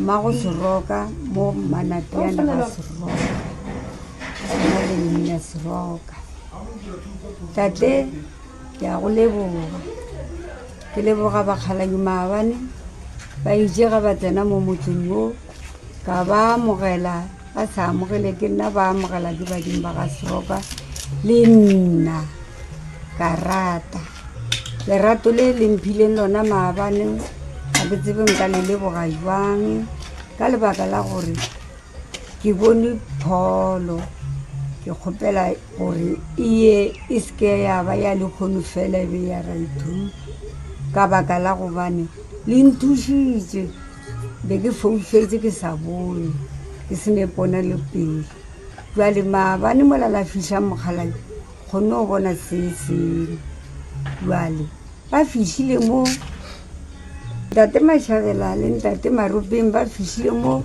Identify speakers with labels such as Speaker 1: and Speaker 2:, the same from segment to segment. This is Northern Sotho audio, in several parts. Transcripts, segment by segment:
Speaker 1: mama go seroka mo Manapiana ga seroka na le mmina seroka tate ke a go leboga ke leboga bakgaladi maabane ba itse ga ba tsena mo motseng o ka ba amogela ba sa amogele ke nna ba amogela ke badimo ba ga seroka le nna ka rata lerato le lemphileng lona maabane a ke tsebe nka le leboga jwang ka lebaka la gore ke bone pholo ke kgopela gore e seke ya ba ya lekgono fela be ya raitu ka baka la gobane le nthušitše be ke foufetse ke sa bone ke sene pona le pele jwale maabane mola la fiša mokgalai kgonne go bona se sengwe jwale ba fišile mo ntate Mashabela le ntate Maropeng ba fišile mo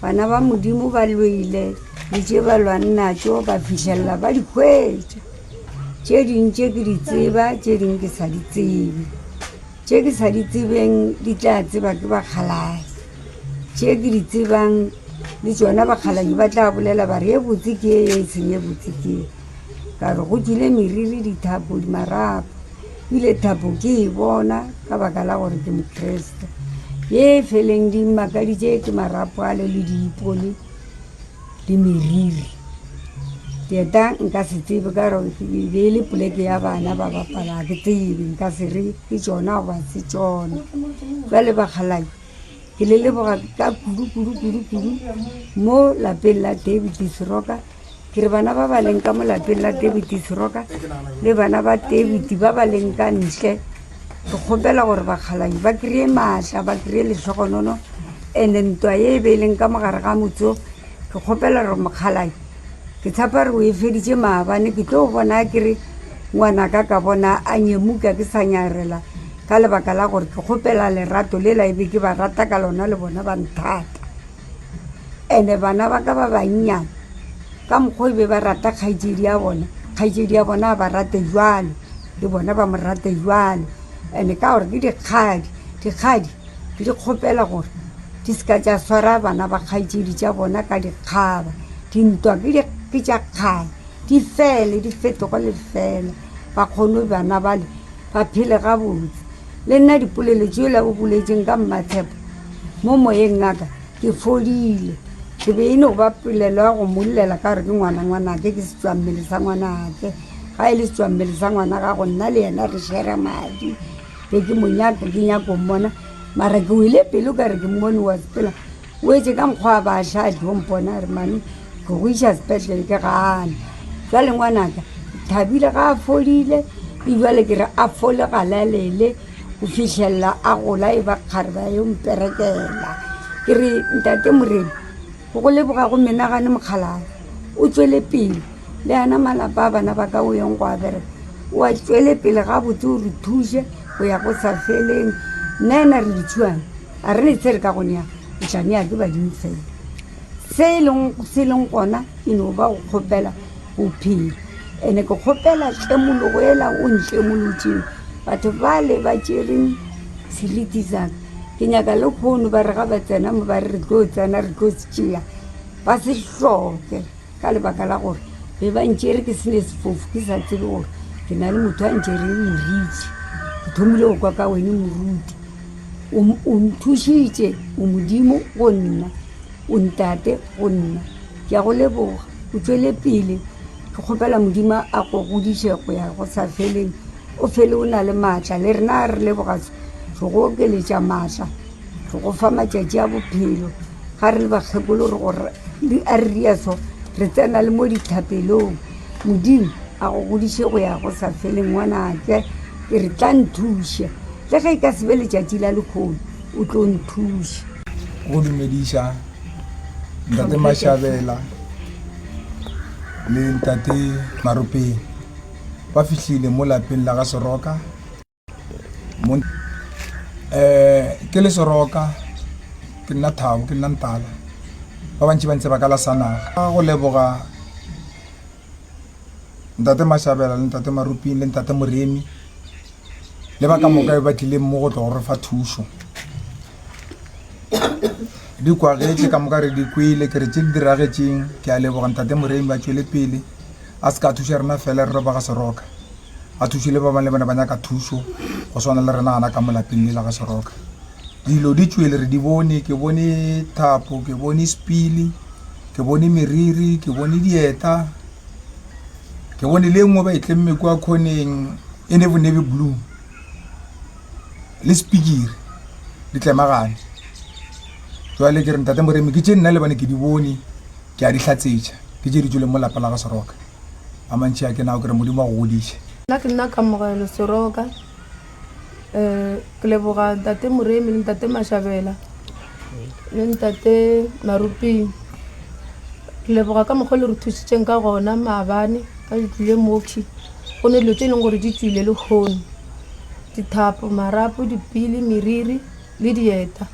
Speaker 1: bana ba modimo ba lweile le tše ba lwannatšo ba fišelela ba di hwetša tše dintše ke di tseba tše ding ke sa di tsebe tše ke sa di tsebeng di tla tseba ke bakgaladi tše ke di tsebang le tšona bakgaladi ba tla bolela ba re ye botse ke ye seng ye botse ke ka re go tswile meriri dithapo di marapo ile thapo ke e bona ka baka la gore ke mokreste ye feleng di mmakaditše ke marapo ale le diipole le meriri teta nka se tsebe ka re be le poleke ya bana ba bapala ke tsebe nka se re ke tšona goba se tšona jwale bakgaladi ke le leboga ka kudu mo lapeng la David Seroka ke re bana ba ba leng ka mo lapeng la David Seroka le bana ba David ba ba leng ka ntle ke kgopela gore bakgaladi ba kry-e maatla ba kry-e lehlogonono and ntwa ye be leng ka mogare ga motso ke kgopela gore mokgaladi ke tshepa re o e feditše maabane ke tlo bona ke re ngwanaka ka bona a nyemuka ke sa nyarela ka lebaka la gore ke kgopela lerato le la ebe ke ba rata ka lona le bona ba nthata and-e bana ba ka ba bannyane ka mokgwa e be ba rata kgaitsedi ya bona ba rate jwalo le bona ba mo rate jwalo and-e ka gore ke dikgadi ke di kgopela gore di seka tša swara bana ba kgaitsedi tša bona ka dikgaba dintwa ke tša kgale di fele di fetogo le fela ba kgone bana bale ba phele ga botse le nna dipolelo tšeo la bo boletseng ka Mmatshepo mo moyeng ngaka ke fodile ke be e no ba polelo ya go mollela ka gore ke ngwanake ke setswammele sa ngwanake ga e le setswammele sa ngwana ga go nna le yena re share madi be ke monyaka ke nyako mmona mara ke o ile pele o ka re ke mmone wa sepela o etse ka mokgwa ba šadi go mpona re mane ke go iša sepetlele ke gane jwale ngwanaka thabile ga a fodile ebjale ke re a fole galalele go fitlhelela a gola e ba kgare ba yo mperekela ke re ntate Morena go leboga go menagane mokgalala o tswele pele le ana malapa a bana ba ka o yeng go a bereka o a tswele pele ga botse o re thuše go ya go sa feleng nna ena re dithuane a re ne tse re ka gone ya o tla ne ya ke badimo fela se e leng gona e no ba go kgopela bophelo and-e ke kgopela tlemologo ela o ntlemolotšeng batho bale ba tšereng seriti saka ke nyaka le kgono ba re ga ba tsena mo ba re tlo tsena re tlo se tšea ba se hloke ka lebaka la gore be ba ntšere ke sene sefofu ke sa tsebe gore ke na le motho a ntšere moriti ke thomile go kwa ka wene moruti o nthušitše o modimo go nna o ntate go nna ke a go leboga o tswele pele ke kgopela modimo a go godiše go ya go sa feleng o fele o na le maatla le rena re leboga go go okeletša maatla go go fa matšatši a bophelo ga re le bakgekolo re gore a re ria so re tsena le mo dithapelong modimo a go godiše go ya go sa feleng ngwanake ke re tla nthuša le ge e ka sebe letšatši la lekgono o tlo nthuša
Speaker 2: go dumediša ntate Mashabela le ntate Maropeng ba fihlile mo lapeng la ga Seroka ke le Seroka ke nna Thabo ke nna Ntala ba bantši ba ntse ba ka la sanaga go leboga ntate Mashabela le ntate Maropeng le ntate Moremi le ba ka moka ba tlile mo go tlo go re fa thušo di kwagetse ka moka re di kwele ke re tse di diragetseng ke a leboga ntate Moremi ba tswele pele a se ka thuša rena fela re roba ga Seroka a thušile ba bangwe le bana ba nyaka thušo go swana le rena gana ka molapeng le la ga Seroka dilo di tswele re di bone ke bone thapo ke bone spili ke bone meriri ke bone dieta ke bone le nngwe ba e tlemme kwa khoneng e navy blue le spikiri di tlemagane jwale ke re ntate Moremi ke tše nna le bane ke di bone ke a di hlatsetša ke tše di tswile mo lapa la ga Seroka a mantši a ke nao ke re Modimo a go godiše
Speaker 3: nna ke nna kamogelo Seroka ke leboga ntate Moremi le ntate Mashabela le ntate Maruping ke leboga ka mokgwa le re thusitseng ka gona maabane ka di tlile moki go ne dilo tse e leng gore di tswile le kgone dithapo marapo dipili meriri le dieta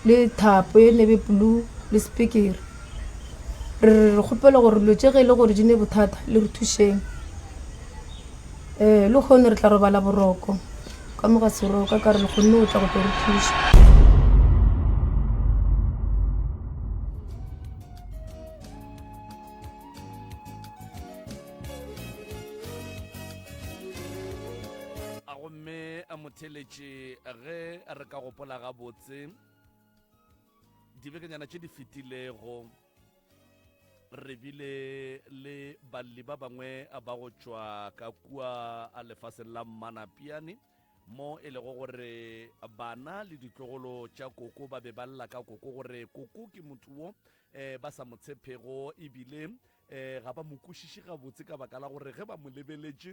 Speaker 3: le thapo e navy blue le spikiri re kgopela gore dilo tse ge e le gore di ne bothata le re thušeng le kgone re tla robala boroko ka moga Seroka ka re le kgonne o tla go tlo re thuša
Speaker 4: a motheletše ge re ka gopola ga botse dibekanyana tše di fetilego re bile le balli ba bangwe ba go tšwa ka kua a lefaseng la Manapiane mo e lego gore bana le ditlogolo tša koko ba be ba lla ka koko gore koko ke motho wo ba sa mo tshepego ebile ga ba mo kwešiše gabotse ka baka la gore ge ba mo lebeletše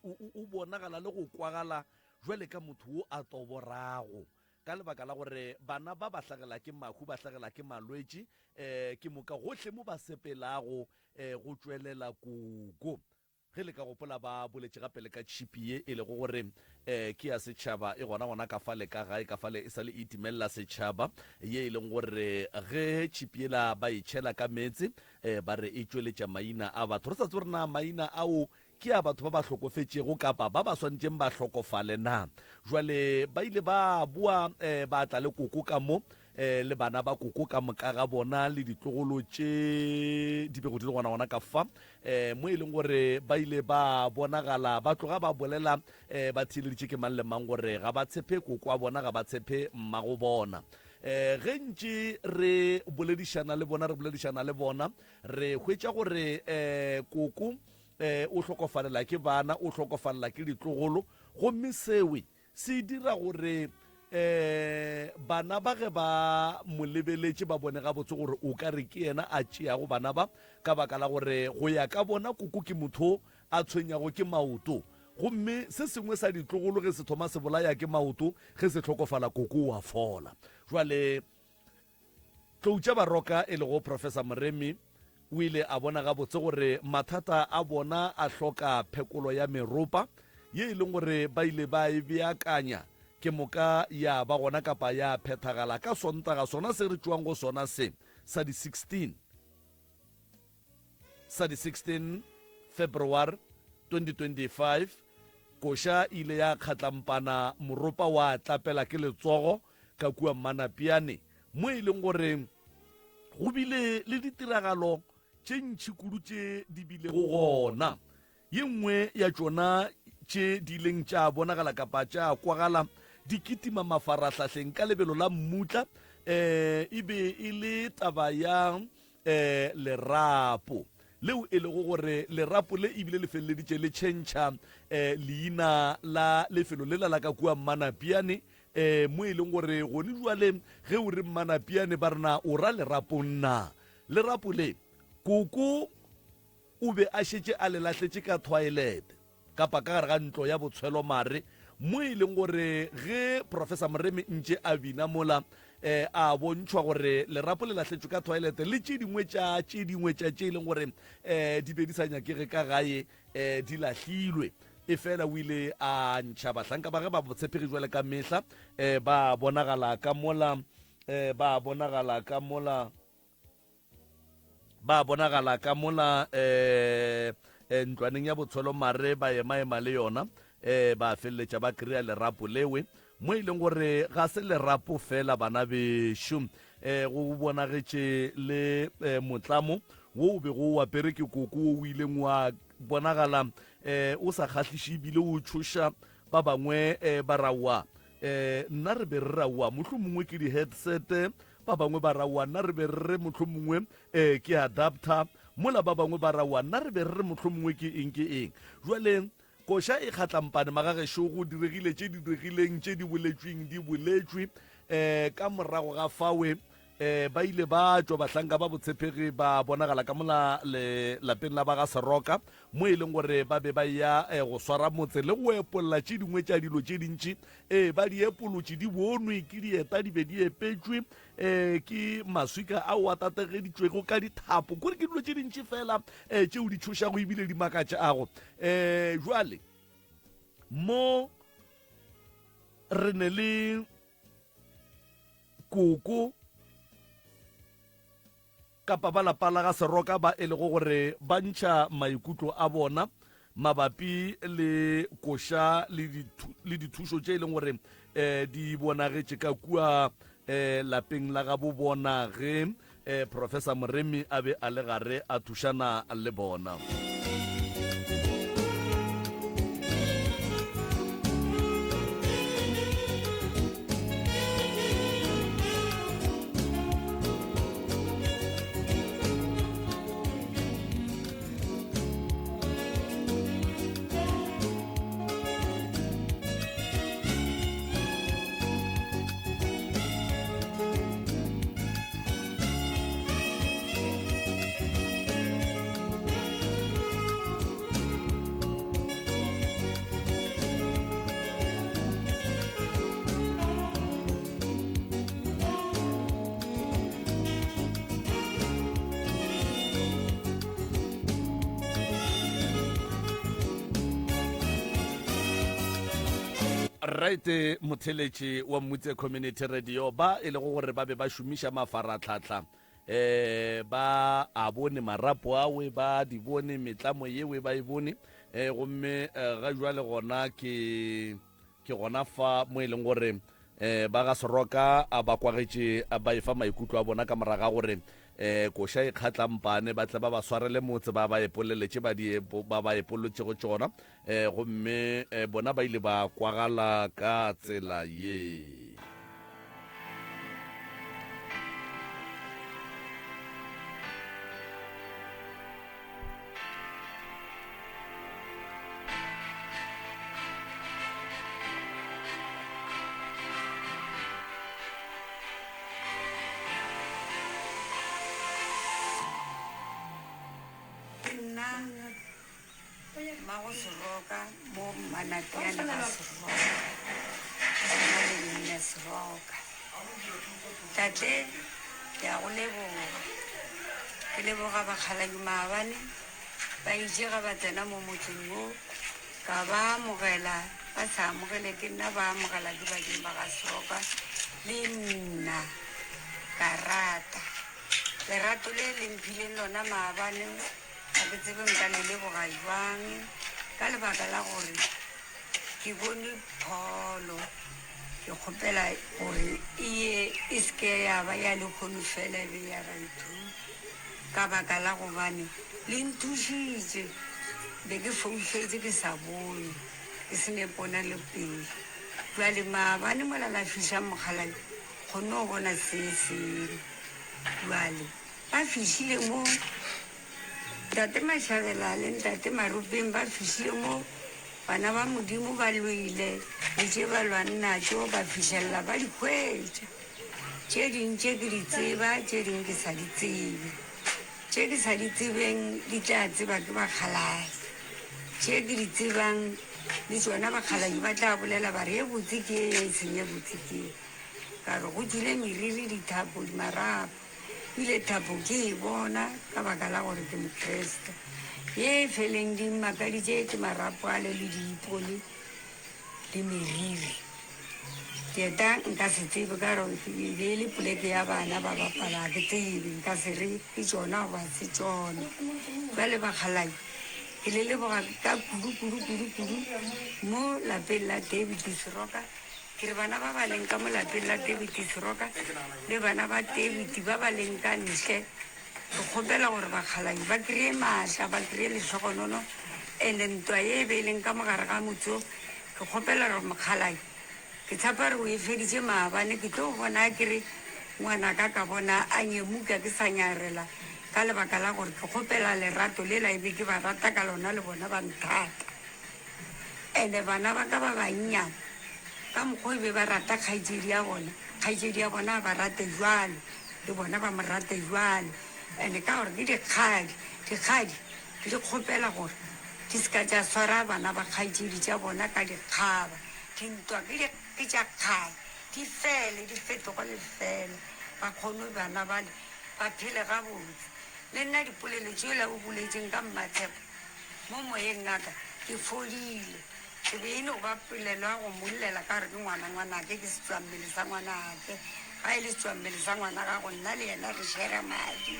Speaker 4: o bonagala le go kwagala jwale ka motho wo a toborago ka lebaka la gore bana ba ba hlagela ke mahu ba hlagela ke malwetši ke moka gohle mo ba sepelago go tšwelela koko ge le ka gopola ba boletše gape le ka tšhipi ye e lego gore ke ya setšhaba e gona ka fale ka gae ka fale e sa le itimelela setšhaba ye e leng gore ge tšhipi ela ba e tšhela ka metse ba re e tšweletša maina a batho re sa tse gorena maina ao ke a batho ba ba hlokofetšego kapa ba ba swantšeng ba hlokofale na jwale ba ile ba bua ba tla le koko ka mo le bana ba koko ka moka ga bona le ditlogolo tše di bego di le gona ka fa mo e leng gore ba ile ba bonagala ba tloga ba bolela ba theeleditše ke mang le mang gore ga ba tshepe koko a bona ga ba tshepe mmago bona ge ntše re boledišana le bona re hwetša gore koko o hlokofalela ke bana o hlokofalela ke ditlogolo gomme sewe se dira gore bana ba ge ba mo lebeletše ba bone gabotse gore o ka re ke yena a tšeago bana ba ka baka la gore go ya ka bona koko ke motho a tshwenyago ke maoto gomme se sengwe sa ditlogolo ge se thoma se bolaya ke maoto ge se hlokofala koko wa fola jwale tloutša baroka e lego Professor Moremi o ile a bona gabotse gore mathata a bona a hloka phekolo ya meropa ye e leng gore ba ile ba e beakanya ke moka ya ba gona kapa ya phethagala ka Sontaga sona se re tšwang go sona se sa di 16 February 2025 koša ile ya kgatlampana moropa wa tlapela ke letsogo ka kua Manapiane mo e leng gore go bile le ditiragalo tše ntši kudu tše di bile go gona ye nngwe ya tšona tše di leng tša bonagala kapa tša kwagala di kitima mafarahlahleng ka lebelo la mmutla e be e le taba ya lerapo leo e lego gore lerapo le ebile le feleleditše le tšhentšha leina la lefelo le la ka kua Manapiane mo e leng gore gone jwale ge o re Manapiane ba rena o ra lerapo nna lerapo le koko o be a šetše a le lahletše ka toilet kapa ka gare ga ntlo ya botshwelo mare mo e leng gore ge Professor Moremi ntše a bina mola a bontšhwa gore lerapo le lahletšwe ka toilet le tše dingwe tša tše e leng gore di be di sa nyakege ka gae di lahlilwe e fela o ile a ntšha bahlanka ba ge ba botshepegi jwale ka mehla ba bonagala ka mola ntlwaneng ya botshwelo mare ba ema le yona ba feleletša ba kry-a lerapo lewe mo e leng gore ga se lerapo fela bana bešo go bonagetše le motlamo wo o be go apere ke koko wo o ileng wa bonagala o sa kgatlhiše ebile o tshoša ba bangwe ba raua nna re be re raua motlho mongwe ke di-headset ba bangwe ba raua nna re be re motlho mongwe ke adapter mola ba bangwe ba raua nna re be re motlho mongwe ke eng jwale koša e kgatlampane magagešo go diregile tše di diregileng tše di boletsweng di boletswe ka morago ga fawe ba ile ba tšwa bahlanka ba botshepegi ba bonagala ka mola lapeng la ba ga Seroka mo e leng gore ba be ba ya go swara motse le go epolola tše dingwe tša dilo tše dintši ba di epolotše di bonwe ke dieta di be di epetšwe ke maswika ao a tategeditšwego ka dithapo kore ke dilo tše dintši fela tšeo di tšhošago ebile di makatša ago jwale mo re ne le koko kapa ba lapa la ga Seroka ba e lego gore ba ntšha maikutlo a bona mabapi le koša le dithušo tše e leng gore di bonagetše ka kua lapeng la ga bo bona ge Professor Moremi a be a le gare a thušana le bona. right motheletši wa Mmutse Community Radio ba e le go gore ba be ba šomiša mafaratlhatlha ba a bone marapo awe ba di bone metlamo yewe ba e bone gomme ga jwale gona ke gona fa mo e leng gore ba ga Seroka a ba kwagetše ba e fa maikutlo a bona ka moraga gore koša e kgatlampane ba tle ba ba swarele motse ba ba epoleletše ba ba epolotšego tšona gomme bona ba ile ba kwagala ka tsela ye.
Speaker 1: Mago Seroka mo Manapiana ga Seroka mo le nne Seroka tate ya go leboga ke leboga bakgaladi maabane ba itse ga ba tsena mo motseng mo ka ba amogela ba sa amogele ke nna ba amogela ke badimo ba ga Seroka le nna ka rata lerato le lemphileng lona maabane a ke tsebe nka le leboga jwang ka lebaka la gore ke bone pholo ke kgopela gore e seke ya ba ya lekgono fela be ya raitu ka baka la gobane le nthušitše be ke foufetse ke sa bone ke se ne bona le pele jwale maabane mola la fiša mogalae kgonne go bona se sengwe jwale ba fišile mo Tate Mashabela le Tate Marupeng ba fišile mo bana ba modimo ba loile le tše ba lwanna tšeo ba fišelela ba di hwetša tše dintše ke di tseba tše dingwe ke sa di tsebe tše ke sa di tsebeng di tla tseba ke bakgaladi tše ke di tsebang le tšona bakgaladi ba tla bolela ba re e botse ke e seng e botse ke ka re go tswile meriri dithapo marapo ile thapo ke e bona ka baka la gore ke mokreste ye feleng di mmakaditše ke marapo a le diipole le meriri teta nka se tsebe ka gore ke be le poleke ya bana ba bapala ke tsebe nka se re ke tšona goba se tšona ba le bakgalai ke le leboga ka kudu mo lapeng la David Seroka ke re bana ba ba leng ka molapeng la David Seroka le bana ba David ba ba leng ka ntle ke kgopela gore bakgalai ba kry-e maatla ba kry-e letlhogonono and ntwa e be leng ka mogare ga motso ke kgopela gore mokgalai ke tshepa re o e feditse maabane ke tlo bona kere ngwana ka bona a nyemuka ke sa nyarela ka lebaka la gore ke kgopela lerato le la ebe ke ba rata ka lona le bona ba nthata and-e bana ba ka ba bannyane ka mokgwa e be ba rata kgaitsedi ya bona ba rate jwalo le bona ba mo rate jwalo and-e ka gore ke dikgadi ke di kgopela gore di seka tša swara bana ba kgaitsedi tša bona ka dikgaba dintwa ke tša kgale di fele di fetogo le fele ba kgone bana bale ba phele gabotse le nna dipolelo tšela o boletseng ka mmatshepo mo moyeng naka ke fodile ke be eno ba polelwa go mollela ka gore ke ngwanake ke setswammele sa ngwanake ga e le setswammele sa ngwana ga go nna le yena re share madi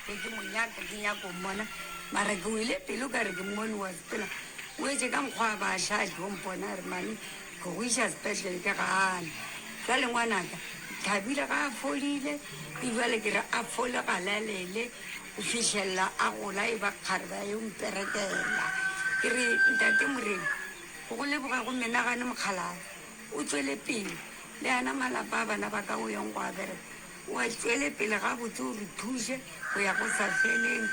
Speaker 1: be ke monyaka ke nyako mmona mara ke o ile pele o ka re ke mmone wa sepela o etse ka mokgwa ba šadi go mpona re mane go go iša sepetlele ke gane jale ngwanaka thabile ga a fodile ebjale ke re a fole galalele o fitlhelela a gola e ba kgare ba ye mperekela ke re ntate morena go leboga go menagane mokgalane o tswele pele le ana malapa a bana ba ka o yang go a bereka o a tswele pele ga botse o re thuse go ya go sa feleng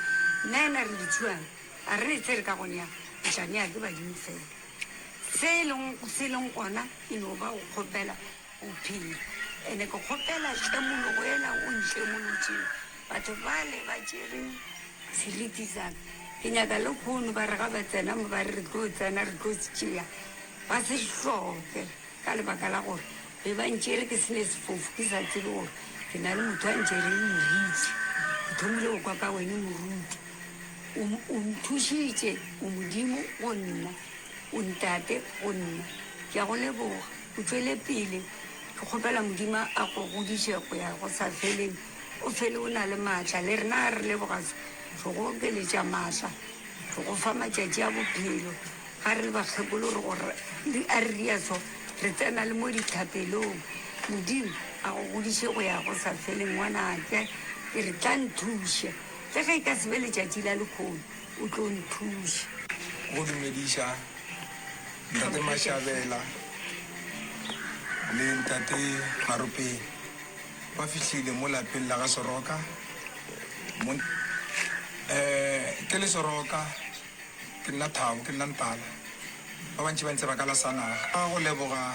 Speaker 1: nna ena re dithuana a re ne tse re ka gone yang tšane ya ke badimo fela se e leng gona e no ba go kgopela o phele and-e ke kgopela tlemologo ela o ntlemolotseng batho bale ba tšereng seriti saka ke nyaka le kgono ba re ga ba tsena mo ba re tlo tsena re tlo tšea ba se hloke ka lebaka la gore be ba ntšere ke sene sefofu ke sa tsebe gore ke na le motho a ntšereng moriti ke thomile go kwa ka wene moruti o nthušitše o modimo go nna o ntate go nna ke a go leboga o tswele pele ke kgopela modimo a go godiše go ya go sa feleng o fele o na le maatla le rena re leboga go go okeletša maatla go go fa matšatši a bophelo ga re le bakgekolo re gore a re ria so re tsena le mo dithapelong modimo a go godiše go ya go sa feleng ngwanake ke re tla nthuše le ge e ka sebe letšatši la lekgono o tlo nthuše
Speaker 2: go dumediša ntate Mashabela le ntate Maropeng ba fihlile mo lapeng la ga Seroka ke le Seroka ke nna Thabo ke nna Ntala ba bantši ba ntse ba ka lasanaga a go leboga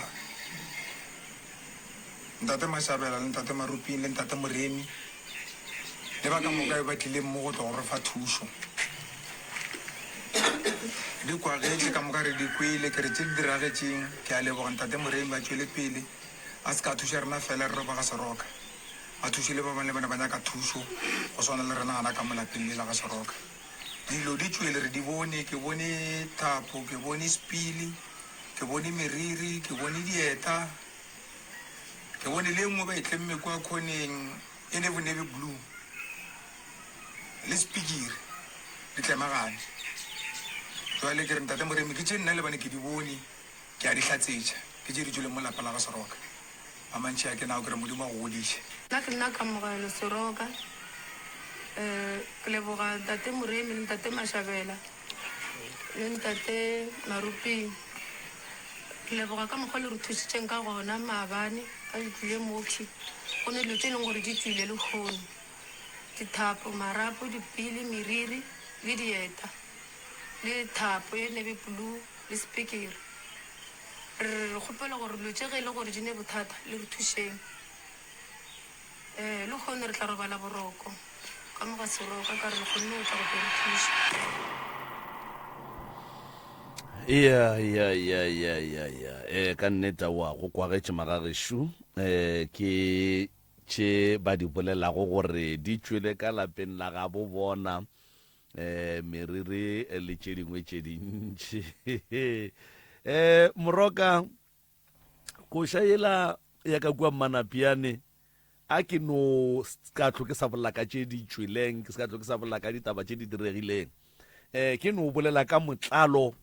Speaker 2: ntate Mashabela le ntate Maropeng le ntate Moremi le ba ka moka ba tlileng mo go tlo go re fa thušo di kwagetse ka moka re di kwele ke re tse di diragetseng ke a leboga ntate Moremi ba tšwele pele a se ka thuša rena fela re ba ga Seroka a thušile ba bangwe le bana ba nyaka thušo go swana le rena gana ka molapeng le la ga Seroka dilo di tšwele re di bone ke bone thapo ke bone spili ke bone meriri ke bone dieta ke bone le ngwe ba itlemme kwa khoneng e nebonebe blue le spikiri di tlemagane jwale ke re ntate Moremi ke tše nna le bane ke di bone ke a di hlatsetša ke tše di tšwele mo lapa la ga Seroka a mantši a ke nao ke re modimo a go godiše
Speaker 3: nna ke nna kamogelo Seroka ke leboga ntate Moremi le ntate Mashabela le ntate Maropeng ke leboga ka mokgwa le re thusitseng ka gona maabane ka ditlile moki go ne dilo tse e leng gore di tswile le kgono dithapo marapo dipili meriri le dieta le thapo e nebe blue le spikiri re kgopela gore dilo tse ge e le gore di ne bothata le re thušeng le kgone re tla robala boroko ka moga Seroka ka re le kgonne o tla go re thuša
Speaker 4: ka nnete wa go kwagetše magagešo ke tše ba di bolelago gore di tšwele ka lapeng la ga bo bona meriri le tše dingwe tše dintši Moroka koša yela ya ka kua Manapiane a ke no ka tlo ke sa bolela ka tše di tšweleng ke se ka tlo ke sa bolela ka ditaba tše di diregileng ke no bolela ka motlalo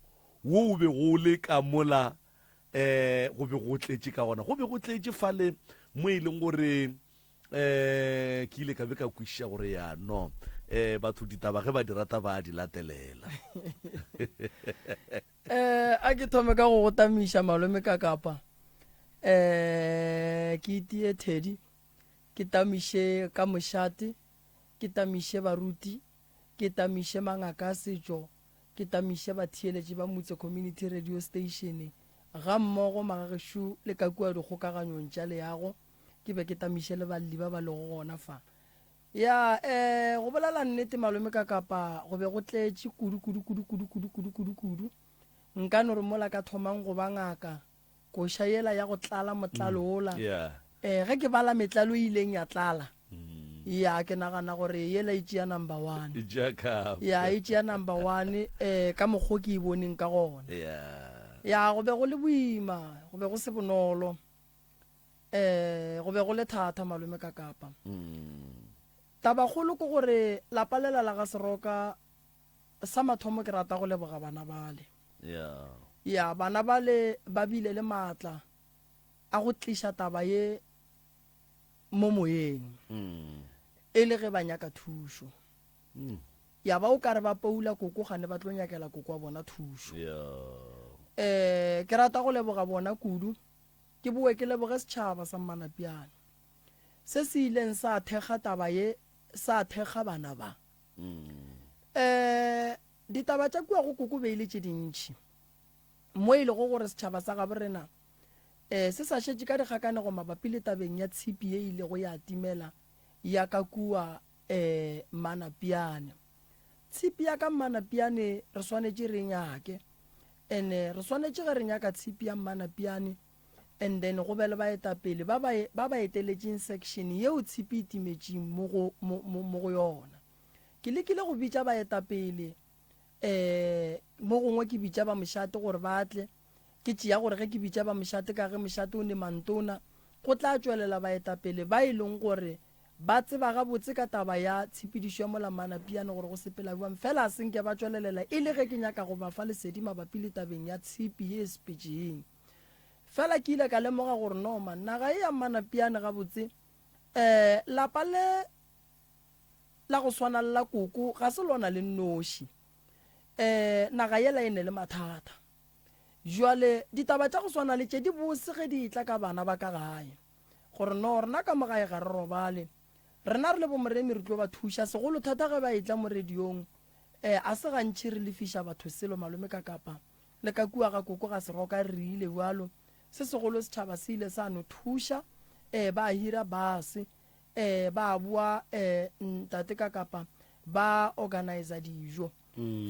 Speaker 4: wo o be go le ka mola go be go tletše ka gona go be go tletše fale mo e leng gore ke ile ka be ka kwešiša gore ya no batho ditaba ge ba di rata ba di latelela.
Speaker 5: A ke thome ka go go tamiša malome ka kapa ke itie Teddy ke tamiše ka mošate ke tamiše baruti ke tamiše mangaka a setšo ke tamiše batheeletši ba motse community radio station ga mmogo magagešo le ka kua dikgokaganyong tša leago ke be ke tamiše le balli ba ba lego gona fa ya go bolela nnete malome ka kapa go be go tletše kudu nka no re mola ka thomang go ba ngaka koša yela ya go tlala motlalo ola ge ke bala metlalo e ileng ya tlala ya ke nagana gore yela e tšea number 1 ya e tšea number 1 ka mokgwa ke e boneng ka gona ya go be go le boima go be go se bonolo go be go le thata malome ka kapa tabagolo ke gore lapalela la ga Seroka sa mathomo ke rata go leboga bana bale ya bana bale ba bile le maatla a go tliša taba ye mo moyeng e le ge ba nyaka thušo ya ba o ka re ba paula koko gane ba tlo nyakela koko wa bona thušo ke rata go leboga bona kudu ke boe ke leboge setšhaba sa Mmanapiane se se ileng sa thekga taba ye sa thekga bana ba ditaba tša kua go koko be ile tše dintšhi mo ile go gore setšhaba sa gabo rena se sa šetše ka dikgakanego mabapi le tabeng ya tshipi ye ile go ya timela ya ka kua Mmanapiane tshipi ya ka Mmanapiane re swanetše re nyake ene re swanetše ge re nyaka tshipi ya Mmanapiane and then go be le baetapele ba ba eteletšeng section yeo tshipi e timetšeng mo go yona ke lekile go bitša baetapele mo gongwe ke bitša ba mošate gore ba tle ke tšea gore ge ke bitša ba mošate ka ge mošate o ne mantona go tla tšwelela baetapele ba e leng gore ba tseba gabotse ka taba ya tshepedišo ya mola Mmanapiane gore go sepela buang fela a senke ba tšwelelela e le ge ke nyaka go ba fa lesedi mabapi le tabeng ya tshipi ye sepetšeng fela ke ile ka lemoga gore no man naga e ya Mmanapiane gabotse lapa le la go swana la koko ga se lona le nnoši naga yela e ne le mathata jwale ditaba tša go swana le tše di bose ge di tla ka bana ba ka gae gore no rena ka mogae ga re robale rena re le bomoremi re tlo ba thuša segolo thata ge ba e tla mo radiong a se gantšhi re lefiša batho selo malome ka kapa le ka kua ga koko ga Seroka re ile bjalo se segolo setšhaba se ile sa no thuša ba hira base ba bua ntate ka kapa ba organiza dijo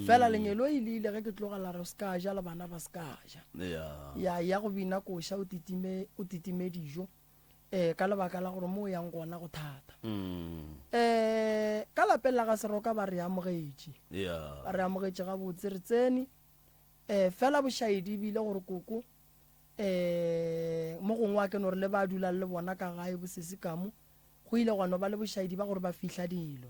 Speaker 5: fela lenyelo ile ile ge ke tlogela re ska ja le bana ba ska ja ya go bina koša o titime dijo ka lebaka la gore mo yang gona go thata ka lapeng la ga Seroka ba re amogetše ga botse re tsene fela bošaedi bile gore koko mo gongwe a ke no re le ba dula le bona ka gae bosese kamo go ile gwana ba le bošaedi ba gore ba fihla dilo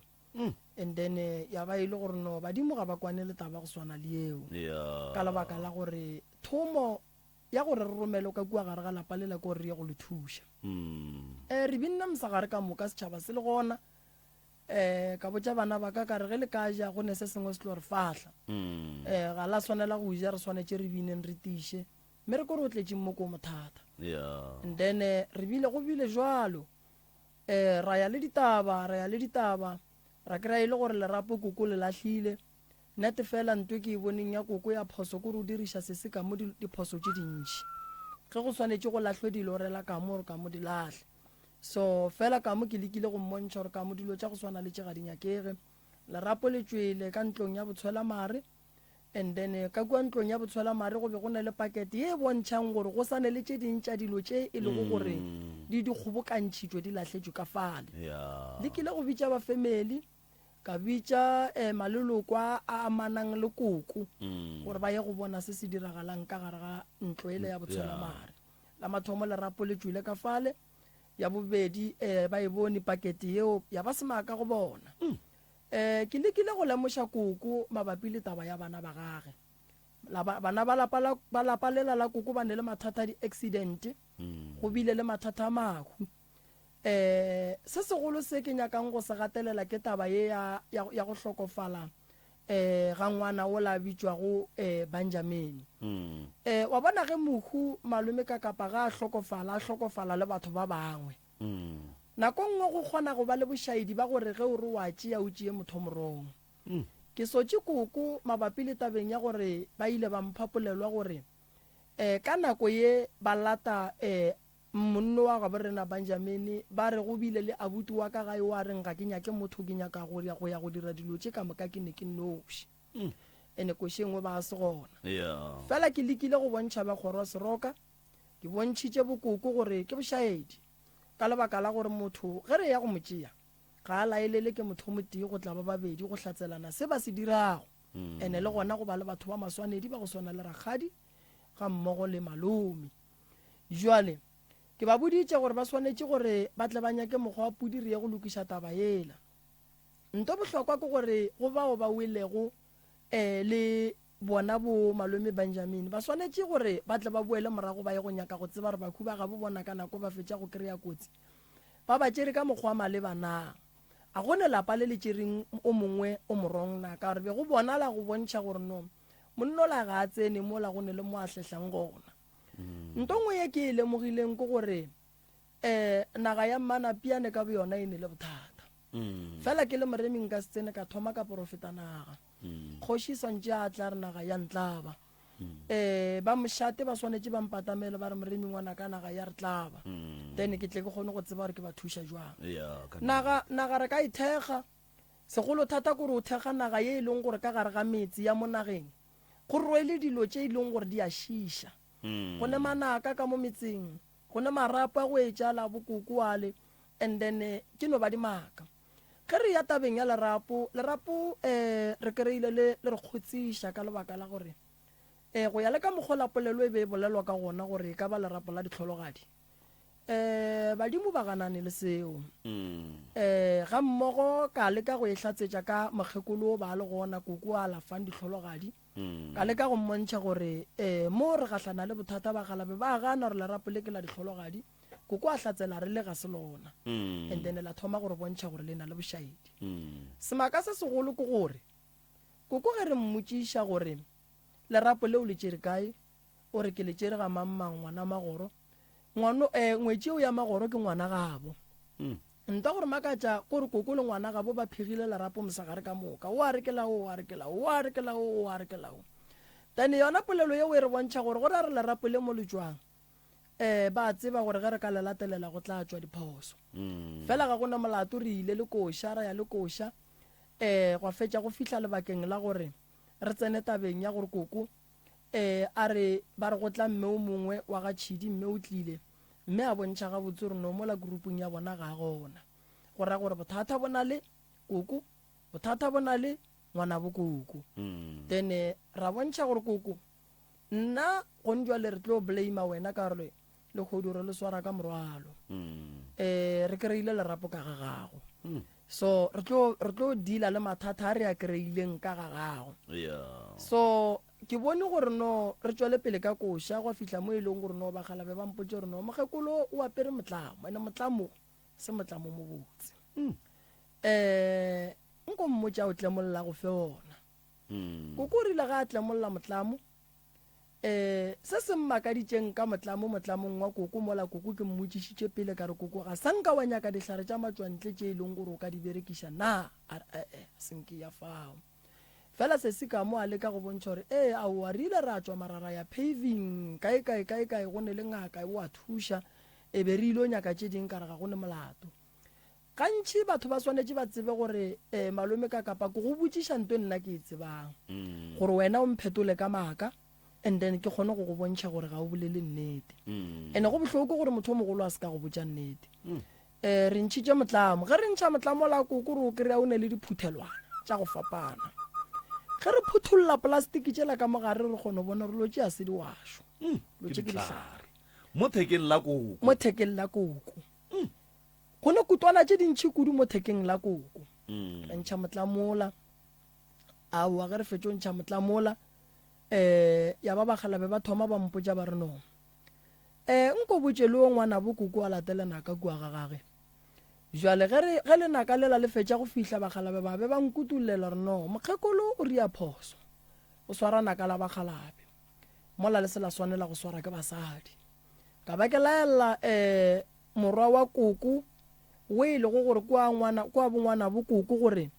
Speaker 5: and then ya ba ile gore no badimo ga ba kwane le taba go swana le eo ka lebaka la gore thomo ya gore re romele ka kua gare ga lapa le la ko re ye go le thuša re binna mosagare ka moka setšhaba se le gona ka botša bana ba ka re ge le ka ja go ne se sengwe se tlo re fahla ga la swanela go ja re swanetše re bineng re tiše mme re kore o tletšeng mo ko mothata and then re bile go bile jwalo ra ya le ditaba ra kry-a ile gore lerapo koko le lahlile nnete fela ntwe ke e boneng ya koko ya phoso kore o diriša sese ka mo diphoso tše dintšhi ge go swanetše go lahlwe dilo rela ka mo gore ka mo di lahle so fela ka mo ke lekile go mmontšha gore ka mo dilo tša go swana le tše ga dinyakege lerapo le tšwele ka ntlong ya botshwelamare and then ka kua ntlong ya botshwelamare go be go na le pakete ye e bontšhang gore go sane le tše dintšha dilo tše e le go gore di kgobokantšhitšwe di lahletšwe ka fale le kile go bitša ba family ka bitša maleloko a amanang le koko gore ba ye go bona se se diragalang ka gare ga ntlo ele ya botshwelamare la mathomo lerapo le tšwile ka fale ya bobedi ba e bone pakete yeo ya ba semaka go bona ke lekile go lemoša koko mabapi le taba ya bana ba gage bana ba lapa lela la koko ba ne le mathata a di-accident go bile le mathata a mahu se segolo se ke nyakang go se gatelela ke taba ye ya go hlokofala ga ngwana o la bitswago Benjamin wa bona ge mohu malome ka kapa ga a hlokofala le batho ba bangwe nako nngwe go kgona go ba le bošaedi ba gore ge o re wa tšea o tšee motho morong ke sotse koko mabapi le tabeng ya gore ba ile ba mphapolelwa gore ka nako ye ba lata monno wa ga borena Benjamin ba re go bile le abuti wa ka gae wa reng ga ke nyake motho ke nyaka go ya go dira dilo tše ka moka ke ne ke noši ene koši engwe ba se gona fela ke lekile go bontšha ba kgoro seroka ke bontšhitše bokoko gore ke bošaedi ka lebaka la gore motho ge re ya go mo tšea ga a laelele ke motho motee go tla ba babedi go hlatselana se ba se dirago ene le gona go ba le batho ba maswanedi ba go swana le rakgadi ga mmogo le malome jwale ke ba boditše gore ba swanetše gore ba tle ba nyake mokgwa wa pudi re ye go lokiša taba yela nto bohlokwa ke gore go bao ba welego le bona bo malome Benjamin ba swanetše gore ba tle ba boele morago ba ye go nyaka go tseba re bakhu ba ga bo bona ka nako ba fetša go kry-a kotsi ba ba tšere ka mokgwa malebana a gone lapa le le tšereng o mongwe o morong na ka gore be go bonala go bontšha gore no monno la ga a tsene mo la gone le mo a hlehlang gona ntongwe ye ke e lemogileng ke gore naga ya Mmanapiane ka bo yona e ne le bothata fela ke le moreming ka se tsene ka thoma ka profeta naga kgoši swantše a tla re naga ya Ntlaba ba mošate ba swanetše ba mpatamele ba re moremi ngwana ka naga ya re Tlaba then ke tle ke kgone go tseba gore ke ba thuša jwang naga re ka ithekga segolo thata kore o thekga naga ye e leng gore ka gare ga metsi ya mo nageng go rwele dilo tše e leng gore di a šiša go ne manaka ka mo metseng go ne marapo a go etšala bokoko ale and then ke no ba di maka ge re ya tabeng ya lerapo re kry-ile le re kgotsiša ka lebaka la gore go ya le ka mokgwa lapolelo e be e bolelwa ka gona gore e ka ba lerapo la ditlhologadi badimo ba ganane le seo ga mmogo ka leka go e hlatsetša ka mokgekolo ba le gona koko a lafang ditlhologadi ka leka go mmontšha gore mo re gahlana le bothata ba galabe ba gana gore lerapo le ke la ditlhologadi koko a hlatsela re le ga se lona and then la thoma gore bontšha gore le na le bošaedi semaka se segolo ke gore koko ge re mmotšiša gore lerapo leo le tšere kae o re ke le tšere ga mammang ngwana magoro ngwetšeo ya magoro ke ngwana gabo nta gore makatša kore koko le ngwana gabo ba phegile lerapo mosagare ka moka o a rekelao then yona polelo ye o e re bontšha gore gore a re lerapo le mo letswang ba tseba gore ge re ka le latelela go tla tšwa diphoso fela ga gona molato re ile le koša ra ya le koša go fetša go fihla lebakeng la gore re tsene tabeng ya gore koko a re ba re go tla mme o mongwe wa ga Tšhidi mme o tlile mme a bontšha ga botse gore no mola groupung ya bona ga gona go raya gore bothata bo na le koko bothata bo na le ngwana bo koko then ra bontšha gore koko nna go njwa le re tlo blame wena ka gore le kgodiro le swara ka morwalo re kry-ile lerapo ka ga gago so re tlo deala le mathata a re a kry-ileng ka ga gago so ke bone gore no re tswele pele ka koša go fihla mo e leng gore no ba galabe ba mpotse gore no mogekolo o apere motlamo ene motlamo se motlamo mo botse nko mmotša o tlemolola go fe ona koko o rile ga a tlemolola motlamo se se mmakaditšeng ka motlamong wa koko mola koko ke mmotšišitše pele ka re koko ga sanka wa nyaka dihlare tša matswantle tše e leng gore o ka di berekiša na senke ya fao fela se se ka mo a leka go bontšha gore ao a rile ra tswa marara ya paving kae go ne le ngaka o a thuša e be re ile o nyaka tše ding ka re ga go ne molato gantši batho ba swanetše ba tsebe gore malome ka kapa ko go botšiša nto nna ke e tsebang gore wena o mphetole ka maaka and then ke kgone go go bontšha gore ga o bolele nnete ene go bohloko gore motho o mogolo a se ka go botša nnete re ntšhitše motlamo ge re ntšha motlamo la koko re o kry-a o ne le diphuthelwana tša go fapana ge re phuthulola plastiki tšela ka mogare re kgone bona re lotše a se di wašo lotše ke dihlare
Speaker 4: mo thekeng la koko go ne kutwana tše dintšhi kudu mo thekeng la koko re ntšha motlamola aowa ge re fetše o ntšha motlamola
Speaker 5: ya ba bagalabe ba thoma ba mpotsa ba re no nko botse le o ngwana bokoko a latele naka kua ga gage jwale ge lenaka lela le fetša go fihla bagalabe ba be ba nkutulela re no mokgekolo o ria phoso o swara naka la bagalabe mola le se la swanela go swara ke basadi ka ba ke laela morwa wa koko o ile go gore kwa bongwana bokoko gore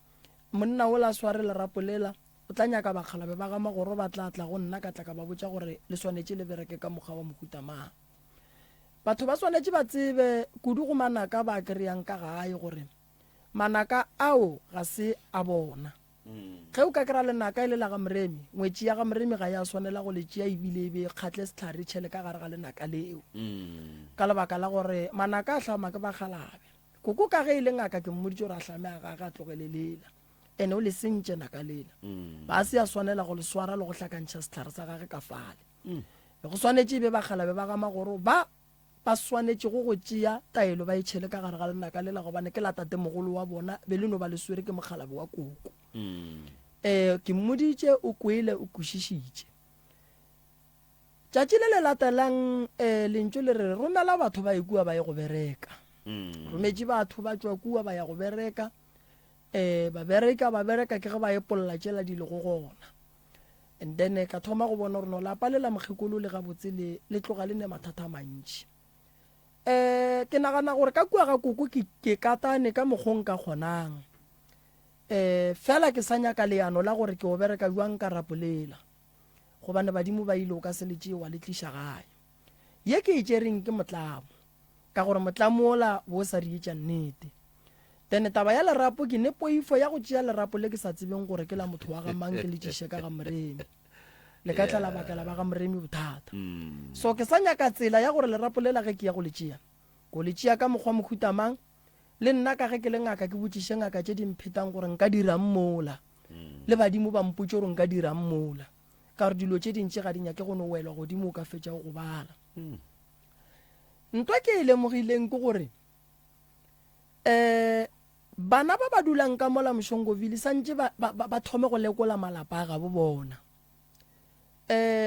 Speaker 5: monna o la sware lerapo lela o tla nyaka bagalabe ba ga magoro ba tla go nna ka tla ka ba botsa gore le swanetse le bereke ka mokgwa wa mohuta mang batho ba swanetse ba tsebe kudu go manaka ba kry-ang ka gae gore manaka ao ga se a bona ge o ka kry-a lenaka e le la ga moremi ngwetši ya ga moremi ga ya swanela go letšea ebile ebe kgatle setlhare tšhele ka gare ga lenaka leo ka lebaka la gore manaka a tlhama ke bagalabe koko ka ge e le ngaka ke mmoditse gore a tlhame a gage a tlogelelela ene o le sentše naka lela ba se ya swanela go le swara le go hlakantšha setlhare sa gage ka fale go swanetse e be bagalabe ba ga magoro ba swanetse go tšea taelo ba itšhele ka gare ga lenaka lela gobane ke latate mogolo wa bona be le no ba le swere ke mogalabe wa koko ke mmoditše o kwele o kwešišitše tšatši le le latelang lentso le re romela batho ba ekua ba ye go bereka rometše batho ba tšwa kua ba ya go bereka ba bereka ke ge ba epolola tšela di le go gona and then ka thoma go bona gore no lapa lela mokgekolo le gabotse le tloga le ne mathata mantši ke nagana gore ka kua ga koko ke katane ka mokgong ka kgonang fela ke sa nyaka leano la gore ke o bereka jwang ka rapolela gobane badimo ba ile o ka se le tšewa le tliša gae ye ke e tšereng ke motlamo ka gore motlamo ola bo sa rietša nnete then taba ya lerapo ke ne poifo ya go tšea lerapo le ke sa tsebeng gore ke la motho wa ga mang ke le tšiše ka ga moremi le ka tla labakela ba ga moremi bothata so ke sa nyaka tsela ya gore lerapo le la ge ke ya go le tšea ko le tšea ka mokgwa mohuta mang le nna ka ge ke le ngaka ke botšiše ngaka tše dimphetang gore nka dirang mola le badimo ba mpotse gore nka dirang mola ka gore dilo tše dintši ga di nyake go no welwa godimo o ka fetša go bala ntwa ke e lemogileng ke gore bana ba dulang ka mola Mshongoville santse ba thome go lekola malapa ga bo bona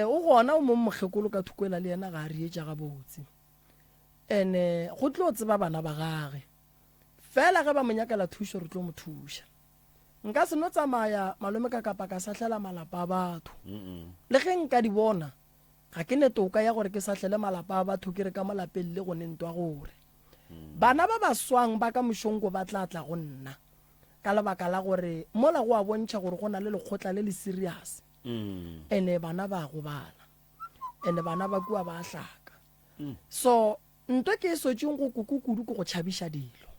Speaker 5: o gona o mo mokgekolo ka thukwela le yena ga a rietša gabotse ene go tlo tseba bana ba gage fela ge ba monyakela thušo re tlo mo thuša nka se no tsamaya malome ka kapa ka sahlela malapa a batho le ge nka di bona ga ke netoka ya gore ke sahlele malapa a batho ke re ka malapeng le go nentwa gore bana ba baswang ba ka Moshongo ba tla go nna ka lebaka la gore mola go a bontšha gore go na le lekgotla le le serious ene bana ba go bala ene bana ba kua ba hlaka so ntwe ke sotšeng go kukukudu go tšhabiša dilo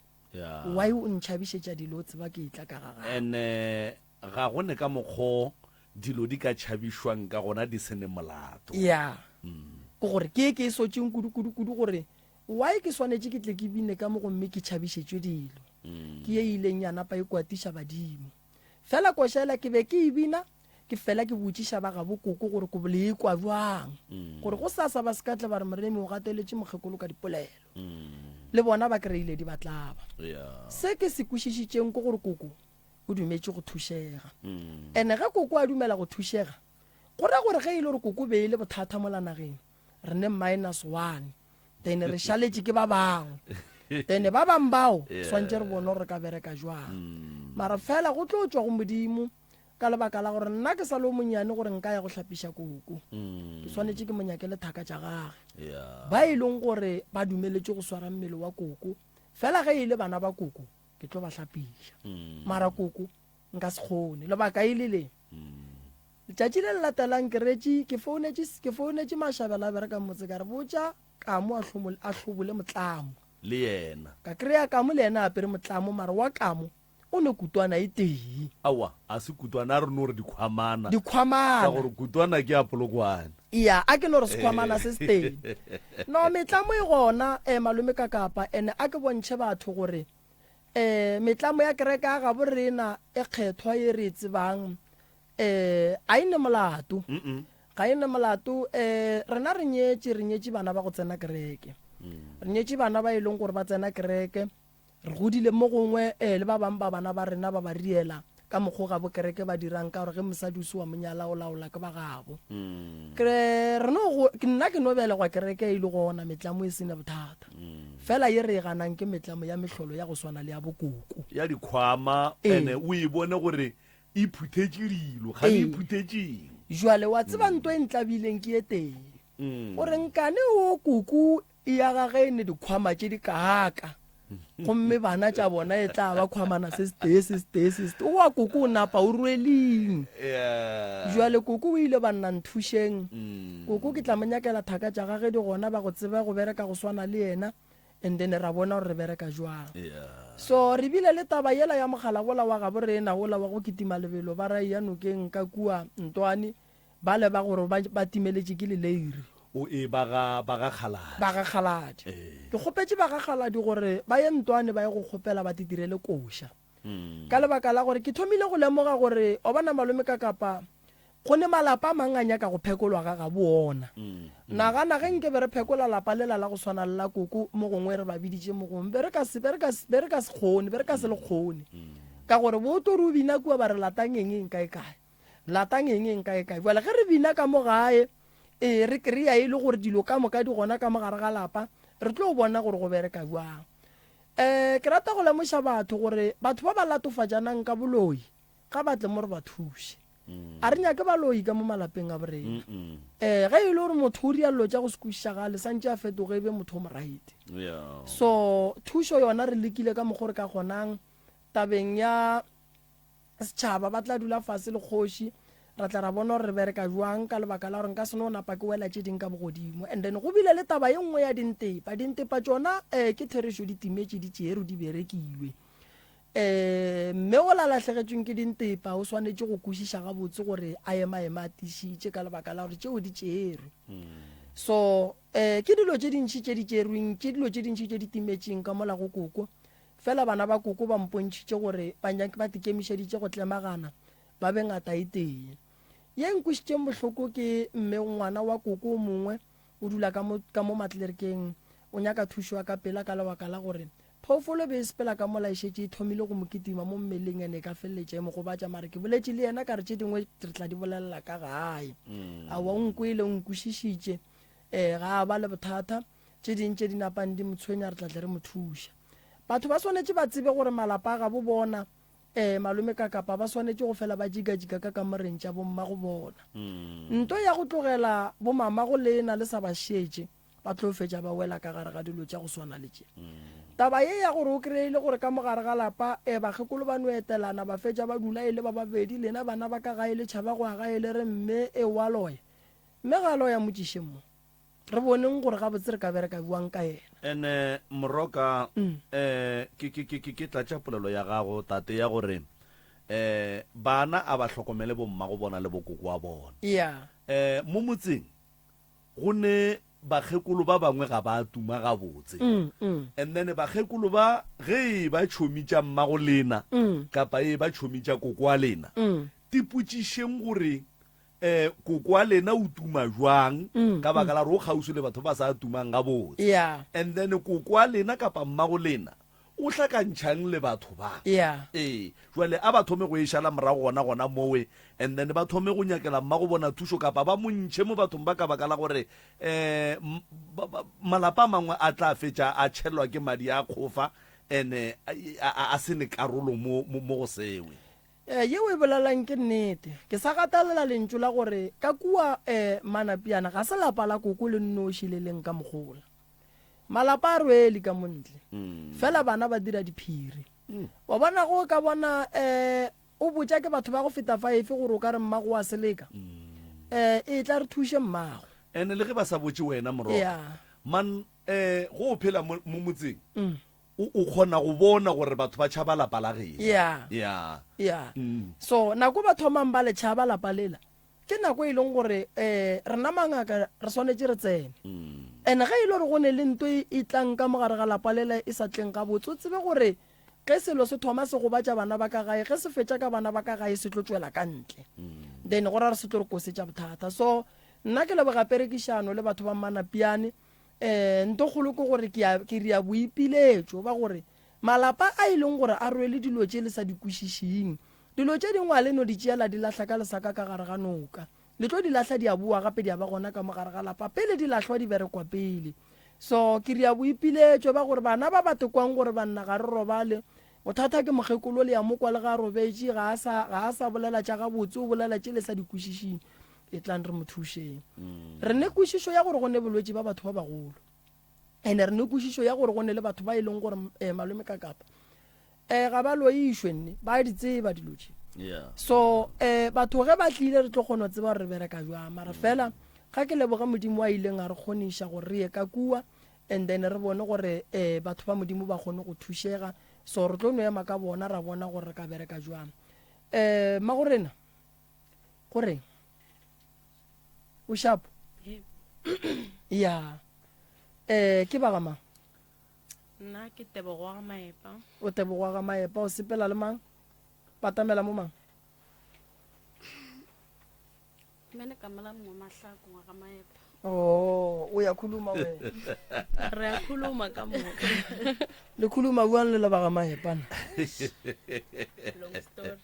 Speaker 5: why o ntšhabišetša dilo o tseba ke itla ka gaga
Speaker 4: ene ga go ne ka mokgo dilo di ka tšhabišwang ka gona di sene molato
Speaker 5: ya ke gore ke sotšeng kudu gore why ke swanetse ke tle ke bine ka mo gomme ke tšhabišetšwe dilo ke ye ileng yana pa e kwatiša badimo fela košela ke be ke e bina ke fela ke botšiša ba ga bokoko gore ko bole e kwa jwang gore go sasa ba sekatle ba re moremi o gateletše mokgekolo ka dipolelo le bona ba kry-ile di batlaba se ke se kwešišitšeng ke gore koko o dumetše go thušega ene ge koko a dumela go thušega go ra gore ge e le gore koko be e le bothata mo lanageng re ne -1 then re šaletše ke ba bangwe then ba bang bao swantse re bone gore re ka bereka jwang mara fela go tlo tšwa go modimo ka lebaka la gore nna ke sa le monnyane gore nka ya go hlapiša koko ke swanetse ke monyakele thaka tša gage ba e leng gore ba dumeletše go swara mmele wa koko fela ge e le bana ba koko ke tlo ba hlapiša mara koko nka se kgone lebaka e le le letšatši le le latelang ke founetše Mashabela a bereka motse ka re botša kamo a hlobole motlamo
Speaker 4: le yena
Speaker 5: ka kry-a kamo le yena apere motlamo mara wa kamo o ne kutwana e tee
Speaker 4: awa a se kutwana a re no gore
Speaker 5: dikhwamana
Speaker 4: ka gore kutwana ke a polokwane
Speaker 5: iya a ke no re sekhwamana se se teng no metlamo e gona malome ka kapa ene a ke bontšhe batho gore metlamo ya kereka ga bo rena e kgethwa e re tsebang a ine molato ga ine molato rena re nyetše bana ba go tsena kereke re nyetše bana ba e leng gore ba tsena kereke re godile mo gongwe le ba bang ba bana ba rena ba ba riela ka mokgo ga bokereke ba dirang ka gore ge mosadi o se wa monyala o laola ke ba gabo nna ke no belegwa kereke e ile gona metlamo e sene bothata fela ye re e ganang ke metlamo ya metlholo ya go swana le ya bokoko
Speaker 4: ya dikgwama ene o e bone gore e phuthetše dilo ga di phuthetšeng
Speaker 5: jwale wa tseba nto e ntlabileng ke e teng gore nkane o kuku ya gage ne dikgwama tše di kaaka gomme bana tša bona e tla ba kgwamana se o wa kuku o napa o rweleng jwale kuku o ile ba nna nthušeng kuku ke tla monyakela thaka tša gage di gona ba go tseba go bereka go swana le yena and then ra bona gore re bereka jwang so re bile le taba yela ya mogala bola wa gabo rena ola wa go kitima lebelo ba ra ya nokeng ka kua ntwane ba le ba gore ba timeletše ke leleiri
Speaker 4: o e ba ga
Speaker 5: kgaladi ke kgopetse ba ga kgaladi gore ba ye ntwane ba ye go kgopela ba titirele koša ka lebaka la gore ke thomile go lemoga gore o bana malome ka kapa go ne malapa a manganya ka go phekolwa ga boona nagana ge nke be re phekola lapa lela la go swana lela koko mo gongwe re ba biditše mo gongwe be re ka se le kgone ka gore boto re o bina kua ba re latang eng kae jale ge re bina ka mo gae re kry-a e le gore dilo ka moka di gona ka mogare ga lapa re tlo bona gore go bereka jwang ke rata go lemoša batho gore batho ba ba latofatšanang ka boloi ga batle mo re ba thuše a re nyake baloi ka mo malapeng a borena ge e le gore motho o rialo tša go se kwešišagale santse a fetoge ebe motho o moraite so thušo yona re lekile ka mokgore ka kgonang tabeng ya setšhaba ba tla dula fase le kgoši ra tla ra bona gore re bereka jwang ka lebaka la gore nka seno o napa ke wela tše ding ka bogodimo and then go bile le taba ye nngwe ya dintepa tsona ke therišo ditimetse di tšeero di berekilwe mme o lalatlhegetsweng ke dintepa o swanetše go kwešiša gabotse gore a ema a tišitše ka lebaka la gore tšeo di tšerwe so ke dilo tše dintšhi tše di tšerweng ke dilo tše dintšhi tše di timetseng ka mola go koko fela bana ba koko ba mpontšhitše gore ba tikemišeditše go tlemagana ba be ngata e teng ye nkwešišitšeng bohloko ke mme ngwana wa koko o mongwe o dula ka mo matlerekeng o nyaka thušo ka pela ka lebaka la gore phoofolo be e sepela ka mola e šetše e thomile go moketima mo mmeleng ene ka feleletše mo go batša mare ke boletše le yena ka re tše dingwe re tla di bolelela ka gae a wa nkwele o nkwešišitše ga a ba le bothata tše ding tše di napang di motshwenya re tlatle re mo thuša batho ba swanetše ba tsebe gore malapa ga bo bona malome ka kapa ba swanetše go fela ba jika ka morentša bomma go bona nto ya go tlogela bomama go lena le sa ba šetše ba tlo fetša ba wela ka gare ga dilo tša go swana le tše taba ye ya gore o kry-ile gore ka mogare ga lapa bakgekolo ba no etelana ba fetša ba dula e le ba babedi lena bana ba ka gae le tšhaba go aga e le re mme wa loya mme ga loya motšišeng mo re boneng gore ga botse re ka bereka buang ka yena
Speaker 4: ene moroka ke tlatša polelo ya gago tate ya gore bana a ba hlokomele bomma go bona le bokoko wa bona mo motseng go ne bakgekolo ba bangwe ga ba tuma ga botse and then bakgekolo ba ge ba tšhomitša mmago lena kapa ba tšhomitša koko wa lena tipotšišeng gore koko wa lena o tuma jwang ka baka la gore o kgausi le batho ba sa tumang ga botse and then koko wa lena kapa mmago lena o hlakantšhang le batho ba jwale a ba thome go ešala morago gona mowe and then ba thome go nyakela mma go bona thušo kapa ba montšhe mo bathong ba ka baka la gore malapa a mangwe a tla fetša a tšhelwa ke madi a kgofa ene a se ne karolo mo go sewe
Speaker 5: yeo e bolelang ke nnete ke sa gatalela lentso la gore ka kua manapiana ga se lapa la koko le nnoši le leng ka mogola malapa a rwele ka montle fela bana ba dira diphiri wa bona go ka bona o botša ke batho ba go feta fa efe gore o ka re mmago wa seleka e tla re thuše mmago
Speaker 4: ene le ge ba sa botse wena moroka man go o phela mo motseng o kgona go bona gore batho ba tšhaba lapa la gena
Speaker 5: so nako ba thomang ba le tšhaba lapa lela ke nako e leng gore rena mangaka re swanetše re tsene ene ge e le gore go ne le nto e tlang ka mogare ga lapa lela e sa tleng ka botse o tsebe gore ge selo se thoma se go batša bana ba ka gae ge se fetša ka bana ba ka gae se tlo tswela ka ntle then go ra re se tlo re kosetša bothata so nna ke leboga perekišano le batho ba manapiane nto kgolo ke gore ke ria boipiletšo ba gore malapa a e leng gore a rwele dilo tše le sa di kwešišing dilo tše dingwe a le no di tšeela di lahla ka lesaka ka gare ga noka le tlo di lahla di a bua gape di a ba gona ka mogare ga lapa pele di lahlwa di berekwa pele so ke ria boipiletšo ba gore bana ba ba tekwang gore banna ga re robale bothata ke mokgekolo le ya mokwa le ga robetše ga a sa bolela tša gabotse o bolela tše le sa dikwešišing e tlang re mo thušeng re ne kwešišo ya gore go ne bolwetse ba batho ba bagolo ene re ne kwešišo ya gore go ne le batho ba e leng gore malome ka kapa ga ba loišwe nne ba di tseba dilo tše so batho ge ba tlile re tlo kgona tseba re bereka jwa mara fela ga ke leboga modimo wa ileng a re kgoniša gore re ye ka kua and then re bone gore batho ba modimo ba kgone go thušega so re tlo no ema ka bona ra bona gore re ka bereka jwang magorena gore o shapo ya ke ba gama
Speaker 6: nna ke Tebogo ga Maepa
Speaker 5: o Tebogo ga Maepa o sepela le mang patamela mo mang
Speaker 6: mene ka mala mo mahlako ga Maepa
Speaker 5: o ya khuluma we
Speaker 6: re a khuluma ka mo
Speaker 5: le khuluma buang le ba ga Maepa
Speaker 6: long story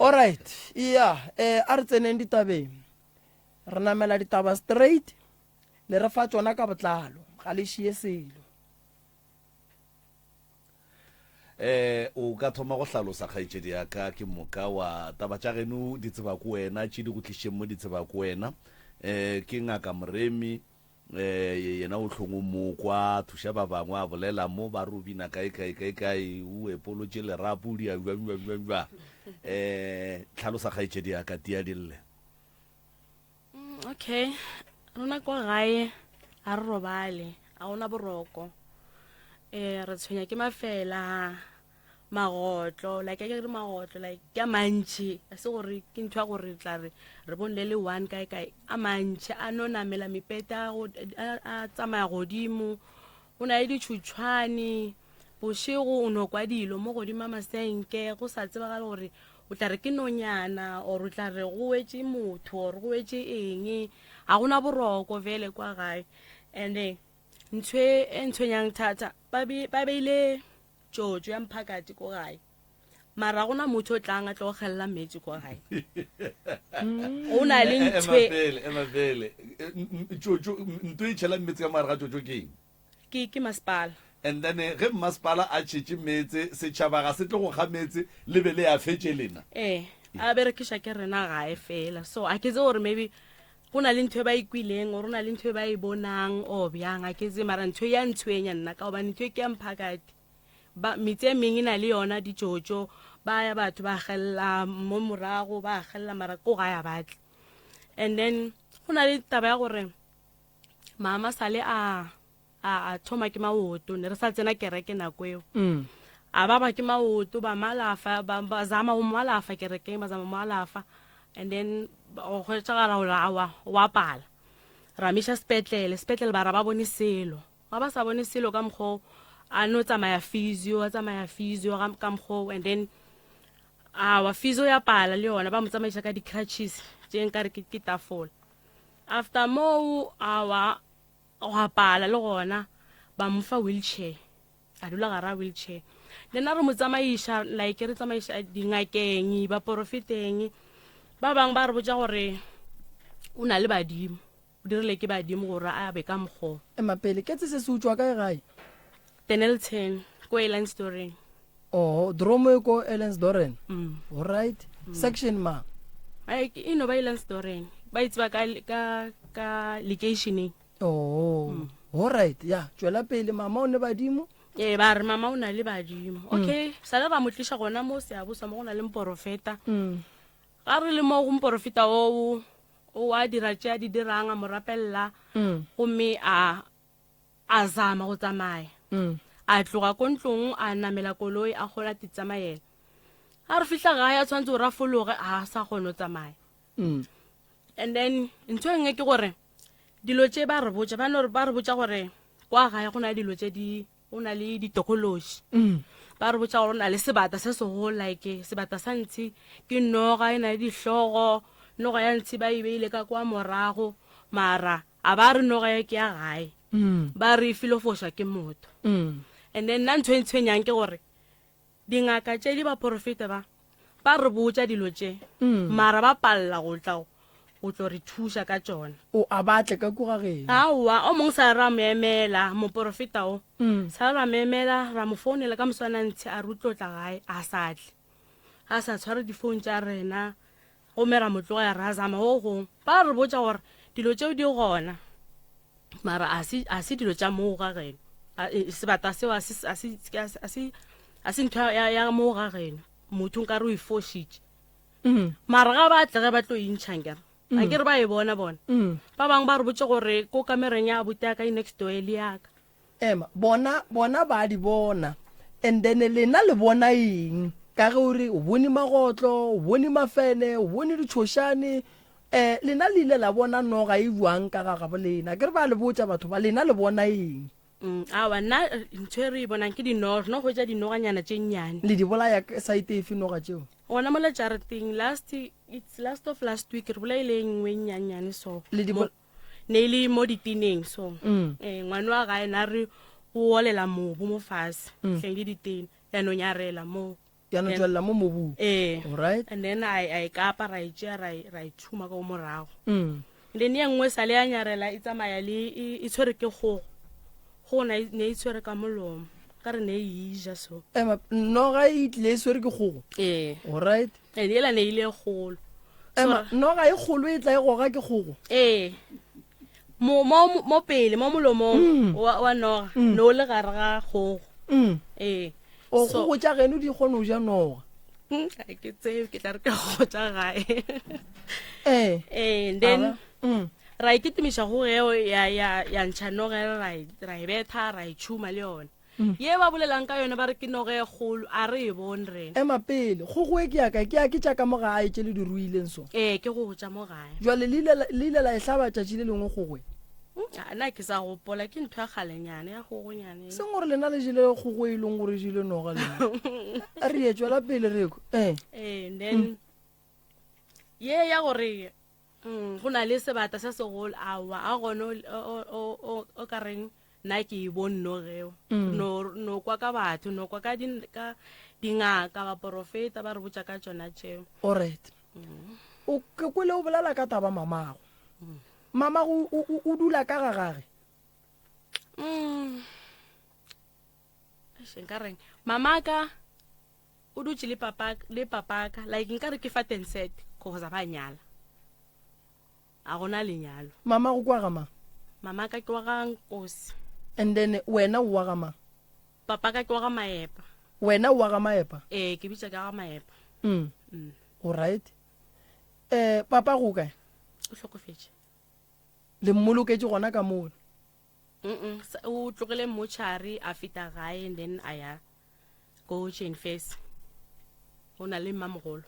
Speaker 5: all right yeah a re tseneng ditabeng re namela ditaba straight le re fa tsona ka botlalo ga le šie selo
Speaker 4: o ka thoma go hlalosa kgaetšedi ya ka ke moka wa taba tša geno di tseba ko wena tše di go tlišeng mo di tseba ko wena ke ngaka Moremi yena o hlongo mokwa thuša ba bangwe a bolela mo ba robina kae o epolotše lerapo di a jwa hlalosa kgaetšedi ya ka tia dille
Speaker 6: okay rona kwa gae a re robale a gona boroko re tshwenya ke mafela magotlo like ke re magotlo like ke a mantši a se gore ke ntho ya gore tla re bonele le one kae a mantši a no namela mepeta a tsamaya godimo o na le ditšhutšhwane bošego o no kwa dilo mo godimo a masenke go sa tsebagale gore o tla re ke nonyana or o tla re go wetše motho or go wetše eng a gona boroko vele kwa gae and ntshwe e ntshwenyang thata ba beile jojo ya mphakati ko gae mara gona motho o tlang a tlo go gelela metsi ko gae o na le
Speaker 4: emapele jojo ntho e tšhela metsi ka mare ga jojo
Speaker 6: ke masepala
Speaker 4: and then ge masepala a tšhetše metse setšhaba ga se tlo go ga metse le be le ya fetše lena
Speaker 6: a berekiša ke rena gae fela so a ke tse gore maybe go na le ntho e ba ikwileng or o na le ntho e ba e bonang o bjang a ke tse mara ntho ya ntshwenya nna ka gobane ntho e ke ya mphakati metse e mengwe na le yona dijojo ba ya batho ba gelela mo morago ba gelela mara ko ga ya batle and then go na le taba ya gore mama sale a thoma ke maoto ne re sa tsena kereke nako eo a ba ke maoto ba malafa ba zama go malafa kerekeng ba zama malafa and then o khwetsa ga ra wa pala ra misha spetlele ba ra ba bone selo ga ba sa bone selo ka mkho a no tsamaya physio ka mkho and then wa physio ya pala le yona ba mo tsamaisa ka di crutches tse nka re ke tafola after mo wa pala le gona ba mo fa wheelchair a dula gara wheelchair le na re mo tsamaisa like re tsamaisa dingakeng ba profiteng ba bang ba re botsa gore o na le badimo o dirile ke badimo gore a be ka mkgo
Speaker 5: emapele ke tse se utswa ka gae
Speaker 6: Denelton ko Elansdoren
Speaker 5: dromo ko Elansdoren all right section ma
Speaker 6: like ino ba Elansdoren ba itsba ka location
Speaker 5: all right ya tswela pele mama o ne badimo
Speaker 6: ba re mama o na le badimo okay sala ba motlisha gona mo se a bosa mo gona le mporofeta ga re le mo go mporofeta o wa dira tša di diranga morapella gomme a zama go tsamaya a tloga ko ntlong a namela koloi a gola titsamaela a re fihla gae a tshwanetse o rafologe a sa kgone o tsamaya and then ntho e nngwe ke gore dilo tše ba re botša gore kwa gae go na dilo tše o na le ditokološi ba re botša gore o na le sebata se segolo like sebata sa ntshi ke noga e na le dihlogo noga ya ntshi ba e beile ka kwa morago mara a ba re noga ya ke ya gae ba re filofoša ke motho and then nna ntho e ntshwenyang ke gore dingaka tše di ba profeta ba ba re botsa dilo tse mara ba palla go tla o tlo re thusa ka tsona
Speaker 5: o a batle ka kua geno
Speaker 6: aowa o mongwe sa ra mo emela moporofeta o sa ra mo emela ra mo founela ka moswanantshe a rutlotla gae a satle a sa tshware difoune tša rena gomme ra motloga ya ra zama go gongwe ba re botsa gore dilo tseo di gona mara a se dilo tša moo ga geno sebata seo a se ntho ya moo ga geno motho nka re o e fošitše mara ga ba tle ge ba tlo intšhankere a ke re ba e bona ba bangwe ba re botse gore ko kamereng ya abuti ya ka next door le yaka
Speaker 5: ema bona ba di bona and then lena le bona eng ka ge ore o bone magotlo o bone mafene o bone ditšhošane lena le ile la bona noga e buang ka ga gabo lena ke re ba le botsa batho ba lena le bona eng
Speaker 6: awa nna ntho e re e bonang ke dinoga no go ja dinoganyana tše nnyane
Speaker 5: le di bolaya saete efe noga tšeo
Speaker 6: gona mo lejareteng last of last week re bolaile nngwe nnyanyane so ne e le mo ditineng so ngwane wa gae na re o olela mobu mo fase tleng le ditene yaanong ya rela moo
Speaker 5: yana tswelela mo mobung alright
Speaker 6: and then a e kapa ra e tšea ra e thuma ka o morago then ye nngwe sa le ya nyarela e tsamaya le e tshwere ke kgogo ne e tshwere ka molomo ka re ne e ija so
Speaker 5: ema noga e tlile e swere ke kgogo alright
Speaker 6: and ela ne ile kgolo
Speaker 5: ema noga e kgolo e tla e goga ke kgogo
Speaker 6: mo pele mo molomong wa noga no le gare ga kgogo
Speaker 5: o kgogo tša geno di kgone go ja noga
Speaker 6: ke tseo ke tla re ka kgogo tša gae then ra ikitimiša go geo ya ntšha nogere ra e betha ra e tšhuma le yone ye ba bolelang ka yone ba re ke noge e kgolo a re e bone rena
Speaker 5: ema pele kgogo e ke yaka ke ya ke tša ka mo gae tše le di ruileng so
Speaker 6: ke go tša mo gae
Speaker 5: jale le ile la e hlaba tšatši le lengwe kgogwe
Speaker 6: nna ke sa gopola ke ntho ya kgalenyane ya kgogonyane
Speaker 5: seng gore lena le jile kgogo e leng gore jile noga le a re e tswela pele reko
Speaker 6: then ye ya gore go na le sebata se segolo awa a gone o ka reng nna ke e bone nogeo no kwa ka batho no kwa ka dingaka baporofeta ba re botsa ka tsona tšeo
Speaker 5: alright o ke kwele o bolela ka taba mamago mamago o dula ka ga gage
Speaker 6: nka reng mamaka o dutse le papaka like nka re ke fatenset goza ba nyala a gona lenyalo
Speaker 5: mamago kwa ga mang
Speaker 6: mamaka ke wa ga Nkosi
Speaker 5: and then wena o wa ga mang
Speaker 6: papaka ke wa ga Maepa
Speaker 5: wena o wa ga Maepa
Speaker 6: ke bitsa ka ga Maepa
Speaker 5: alright papa go kae
Speaker 6: o hlokofetse
Speaker 5: le mmoloketse gona ka moo
Speaker 6: o tlogile mochari a fita gae and then a ya go Jane Face o na le mmamogolo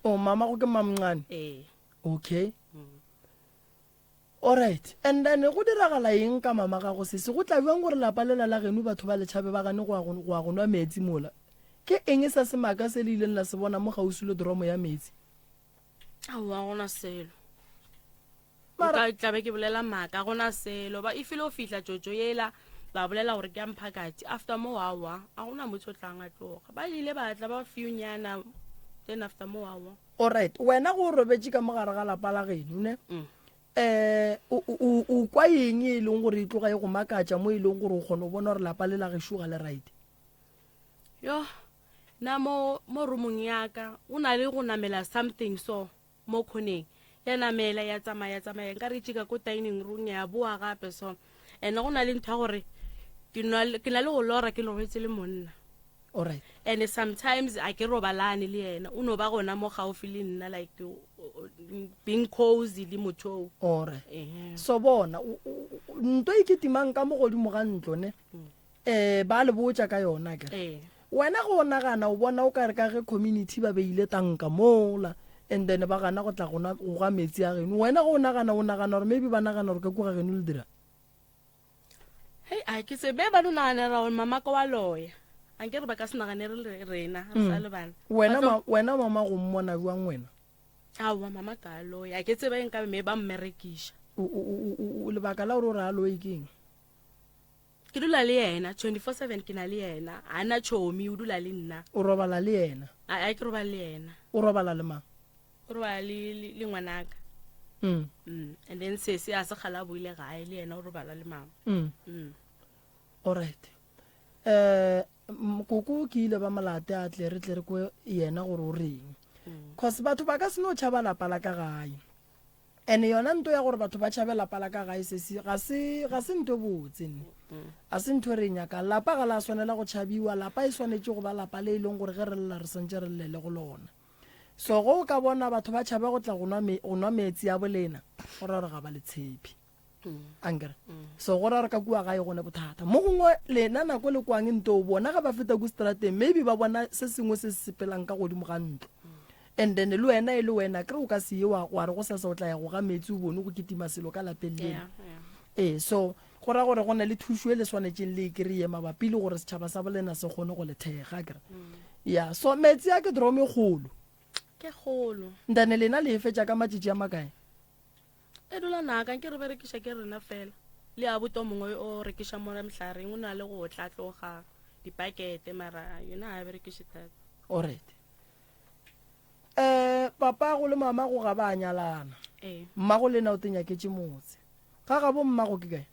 Speaker 5: mama go ke mamncane okay alright and then go diragala eng ka mama ga go se go tla bjang gore lapa lela la geno batho ba le tšhabe ba gane go a go nwa metsi mola ke eng sa semaka se le ileng la se bona mo gausi le dromo ya metsi
Speaker 6: aowa gona selo ka tlabe ke bolela maaka gona selo ba ifile o fihla jojo yela ba bolela gore ke amphakati after mo wawa a gona motho tlang a tloga ba ile ba tla ba fiunyana then after mo wawa
Speaker 5: alright wena go robetse ka mogare ga lapa la geno ne o kwa eng e leng gore e tloga e go makatša mo e leng gore o kgone go bona gore lapa le la gešoga le right
Speaker 6: yo na mo rumong yaka o na le go namela something so mo khoneng ya namela ya tsamaya nka re tšika ko dining room ya boa gape so and go na le ntho gore ke na le go lora ke loretse le monna
Speaker 5: alright
Speaker 6: and sometimes a ke robalane le yena o no ba gona mo gaufi le nna like being cozy le motho
Speaker 5: alright so bona nto e ketimang ka mo godimo ga ntlo ne ba le botsa ka yona ke wena go nagana o bona o ka re ka ge community ba beile tanka mola and then ba gana go tla gona go ga metsi a geno wena go nagana gore maybe ba nagana gore ka go ga geno le dira
Speaker 6: hey a ke se be ba no nagana ra mama ka wa loya anke re ba ka se naganere rena re sa le bana
Speaker 5: wena mama go mmona buang wena
Speaker 6: awa mama ka loya ke tsebe nka me ba mmerekisha
Speaker 5: o lebaka la gore a loye keng
Speaker 6: ke dula le yena 24/7 ke na le yena a na chomi o dula le nna
Speaker 5: o robala le yena
Speaker 6: a ke robala le yena
Speaker 5: o robala le mang
Speaker 6: o robala le ngwanaka and then se a se kgala boile gae le yena o robala le mama
Speaker 5: alright koko ke ile ba malate a tle re ko yena gore o reng cause batho ba ka seno tšhaba lapa la ka gae and yona nto ya gore batho ba tšhabe lapa la ka gae ga se nto botse nne a se ntho re nyaka lapa ga la swanela go tšhabiwa lapa e swanetse go ba lapa le e leng gore ge re lela re sentse re lele go lona so go ka bona batho ba tšhaba go tla go nwa metsi a bolena gore re ga ba le tshepi ankere so gore re ka kua gae gone bothata mo gongwe lena nako le kwang nto o bona ga ba feta go strateng maybe ba bona se sengwe se se sepelang ka godimo ga ntlo and then le wena e le wena kre o ka se ye wa re go sa o tla ya go ga metsi o bone go kitima selo ka lapeng lena so go ra gore go na le thuso e le swanetseng le kry-e mabapi le gore setšhaba sa bolena se kgone go lethega kere ya so metsi a ke drome kgolo
Speaker 6: ke kgolo
Speaker 5: ndane lena le efetša ka matšatši a makae
Speaker 6: e dula naka ke re berekiša ke rena fela le a boto mongwe o rekiša mona mehlareng o na le go tlatloga dipakete mara yona a berekiše thata
Speaker 5: alright papa go le mama go ga ba nyalana mmago lena o tenyaketse motse ga ga bo mmago ke kae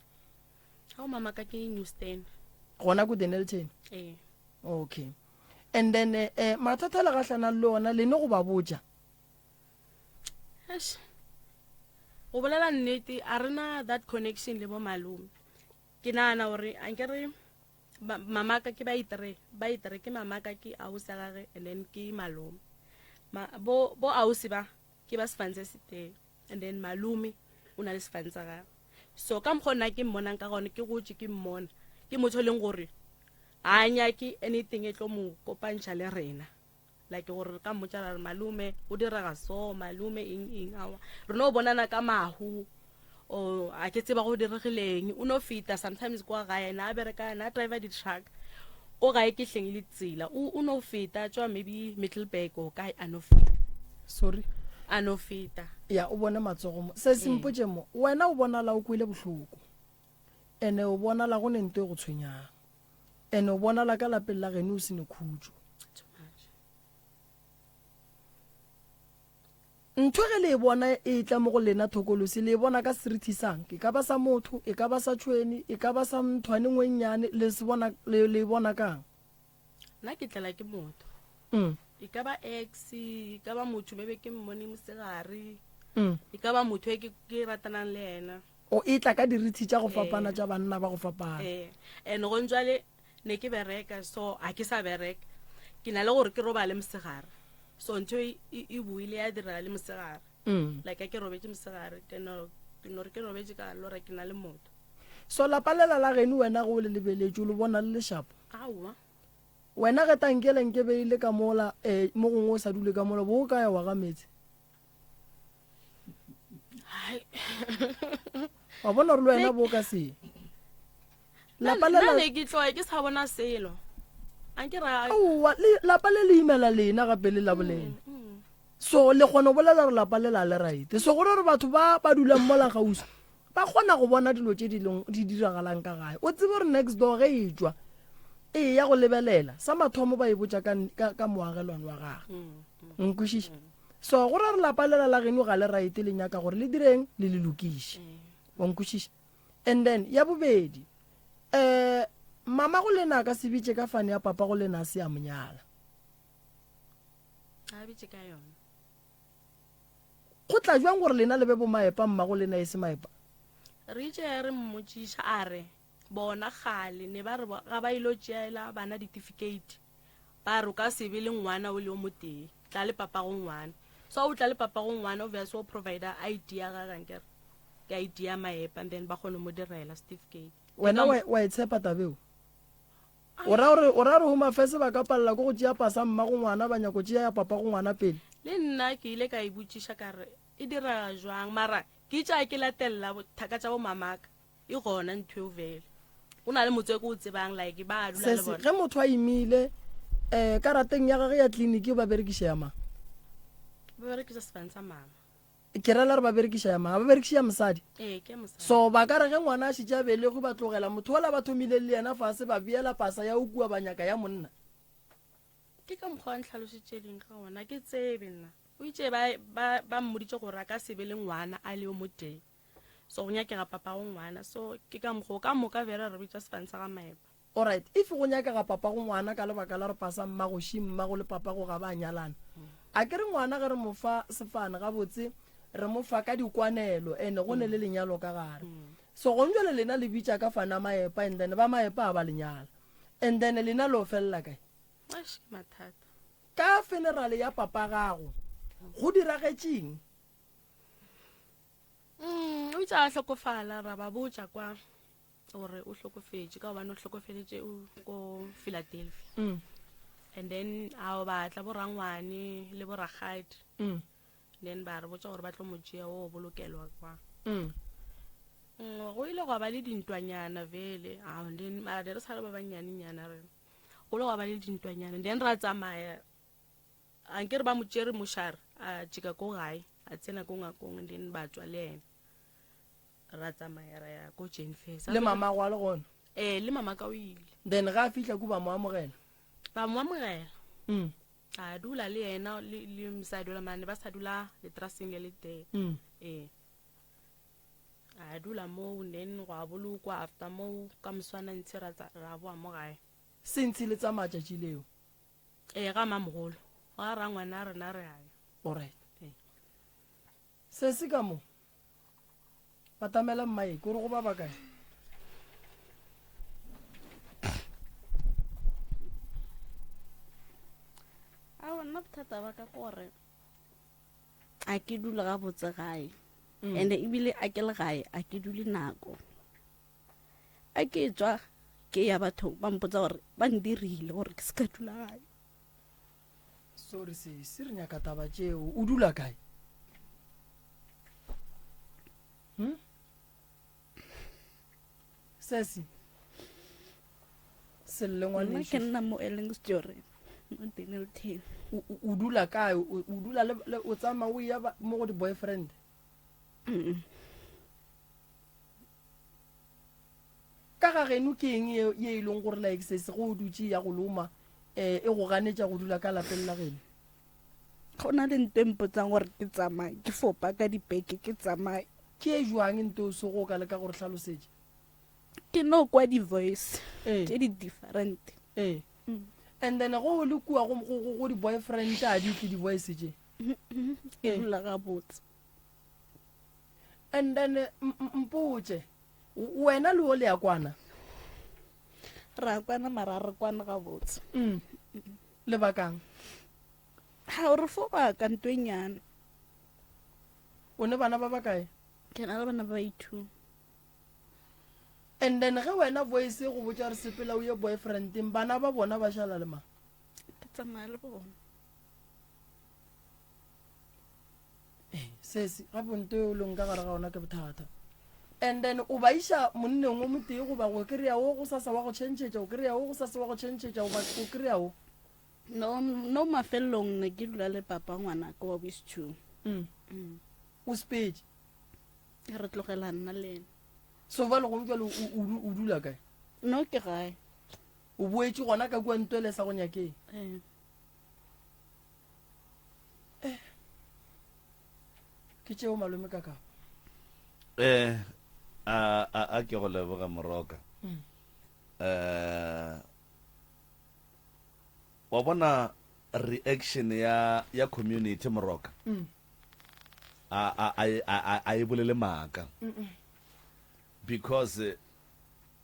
Speaker 6: ga o mama ka ke New Stand
Speaker 5: gona ko Denelton okay and then mathata le gatlana le ona le ne go ba botja
Speaker 6: go bolela nnete a rena that connection le bo malome ke nana gore a nkere mama ka ke ba itere ke mama ka ke ausi gage and then ke malome bo ausi ba ke ba sefantse se teng and then malome o na le sefantse gage so ka mokgona ke mmonang ka gone ke gotse ke mmona ke motho leng gore a nyake anything e tlo mo kopantšha le rena like gore ka mmotsa re malume o direga so malume eng awa re no bonana ka mahu o a ke tseba go diregileng o no fita sometimes kwa gae na a bereka na driver di truck o gae ke hleng le tsela o no fita tswa maybe Middelburg o kae a no fita
Speaker 5: sorry
Speaker 6: a no fita
Speaker 5: ya o bona matsogo mo se simpotse mo wena o bona la o kwile bohloko ene o bona la go nente go tshwenyang ene o bona la ka lapeng la geno o se ne khutso ntho ge le bona e tla mo go lena thokolosi le bona ka serithisang ke ka ba sa motho e ka ba sa tshweni e ka ba sa mthwane ngwenyane le se bona le bona kang
Speaker 6: na ke tlela ke motho e ka ba ex e ka ba motho bebe ke mmone mosegare e ka ba motho e ke ratanang le yena
Speaker 5: o e tla ka dirithi tša go fapana tša banna ba go fapana
Speaker 6: and go njwale ne ke bereka so a ke sa bereka ke na le gore ke roba le mosegare so ntho e buile ya dira le mosegare like ke robetse mosegare ke no ke robetse ka lora ke na le motho
Speaker 5: so la palela la geno wena go le lebeletse le bona le leshapo
Speaker 6: awa
Speaker 5: wena ge tankele nke beile ka mola mo gongwe o sa dule ka mola bo ka ya wa ga metsi wa bona re le wena bo ka se
Speaker 6: la palela le ke tloa ke sa bona selo
Speaker 5: lapa le le imela lena gape le la bolena so le kgona go bolela re lapa le la le right so gore re batho ba dulang mola gausi ba kgona go bona dilo tse di diragalang ka gae o tsebe gore next door ge e tswa e ya go lebelela sa mathomo ba e botsa ka moagelwane wa gage nkwešiša so gore re lapa lela la geno ga le right le nyaka gore le direng le le lokiše wa nkwešiša and then ya bobedi mama go lena ka se bitse ka fane ya papa go lena se a monyala
Speaker 6: a bitse ka yona
Speaker 5: go tla jwang gore lena le be bo maepa mma go lena e se maepa
Speaker 6: re itse re mmotsiša a re bona gale ne ba re ga ba ilo tšeela bana certificate ba re ka se be le ngwana o le o moteng tla le papa go ngwana so o tla le papa go ngwana o vea so provider ID ya gagankere ka ID ya maepa and then ba kgone mo direla certificate
Speaker 5: wena wa e tshepa tabeo o ra re homa fese ba ka palela go tšea pasa mma go ngwana ba nyako tšea ya papa go ngwana pele
Speaker 6: le nna ke ile ka e botšiša ka re e dira jwang mara ke tša ke latella thaka tša bo mamaka e gona ntho eo vele o na le motse ko o tsebang like ba dula le bona
Speaker 5: ge motho a imile ka rateng ya gage ya tleliniki ba berekiša ya mang
Speaker 6: ba berekiša sefane sa mama
Speaker 5: ke rela re ba berekiša ya mang ba berekiša ya mosadi
Speaker 6: ke mosadi
Speaker 5: so ba ka re ge ngwana a šitša belego ba tlogela motho ola ba thomile le yena fase ba beela pasa ya o kua banyaka ya monna
Speaker 6: ke ka mokgwa wa ntlhalositše ding ka gona ke tsebe nna o itse ba mmoditše gore a ka sebe le ngwana a le yo mo teng so go nyakega papa go ngwana so ke ka mokgwa ka moka vera re bitša sefane sa ga maepa
Speaker 5: alright if go nyakega papa go ngwana ka lebaka la re pasa mmagoši mmago le papa go ga ba nyalana a ke re ngwana ge re mo fa sefane gabotse re mo fa ka dikwanelo ande go ne le lenyalo ka gare so go njwele lena le bitša ka fana maepa and then ba maepa a ba lenyala and then lena le o felela kae
Speaker 6: ke mathata
Speaker 5: ka funeral ya papa gago go diragetšeng
Speaker 6: o itse a hlokofala ra ba botša kwa gore o hlokofetše ka gobane o hlokofeletše ko Philadelphia and then a o batla borangwane le boragadi then ba re botša gore ba tlo mo tšea o bolokelwa kwa go ile go ba le dintwanyana vele then mara re sa le ba bannyanenyana rena go ile go ba le dintwanyana then ra tsamaya anke re ba mo tšere mošare a tšeka ko gae a tsena ko ngakong then ba tswa le ena ra tsamaya ra ya ko Jane Face
Speaker 5: le mama go a le gona
Speaker 6: le mama ka o ile
Speaker 5: then ga a fitlha ko ba mo amogela
Speaker 6: ba mo amogela a dula le yena le mosadi ola mane ba sa dula letraseng le le teng a dula moo then go a bolokwa after moo ka moswana ntshe ra boa mo gae
Speaker 5: se ntse le tsa matšatši leo
Speaker 6: ga mamogolo ga ra ngwana a rena re ayo
Speaker 5: alright se se ka mo batamela mmae kore go ba bakae
Speaker 6: a bona bothata ba ka kore a ke dula ga botse gae and ebile a ke le gae a ke dule nako a ke tswa ke ya batho ba mpotsa gore ba ndirile gore ke se ka dula gae
Speaker 5: sorry se re nyaka taba tšeo o dula kae sesi
Speaker 6: nna ke nna mo Elling Story mo Dennilton
Speaker 5: o dula kae o dula o tsamaya o ya mo go di-boyfriend ka ga geno ke eng ye e leng gore like sese go o dutse ya go loma e go ganetša go dula ka lapeng la geno
Speaker 6: go na le nto empotsang gore ke tsamaye ke fopa ka dipeke ke tsamaye
Speaker 5: ke e jwang nto o se go ka le ka gore tlhalosetše
Speaker 6: ke no kwa di-voice tse di-different
Speaker 5: and then go le kua go di-boyfriend a di ke di-voice tše
Speaker 6: ke dula ga botse
Speaker 5: and then mpotse wena le o le ya kwana
Speaker 6: ra kwana mara re kwana ga botse
Speaker 5: lebakang
Speaker 6: ga o re foba ka ntwenyana
Speaker 5: o ne bana ba bakae
Speaker 6: ke na le bana ba 2
Speaker 5: and then ge wena voice go botša re sepela o ye boyfriendeng bana ba bona ba šala le mang
Speaker 6: ke tsamaya le bona
Speaker 5: sesi ga bonto o leng ka gare ga ona ke bothata and then o ba iša monneng o motee goba go kry-a o go sasa wa go tšhentšhetša o kry-a o go sasa wa go tšhentšhetša o kry-a o
Speaker 6: no mafelelong ne ke dula le papa ngwana ka wa bis 2
Speaker 5: o spage
Speaker 6: re tlogela nna le ena
Speaker 5: so ba le go ntšwa o dula kae
Speaker 6: no ke gae
Speaker 5: o boetse gona ka kua ntwele sa go nyakeng ke tšeo malome ka kapa
Speaker 4: a ke go leboga Moroka wa bona reaction ya community Moroka a e bolele maaka because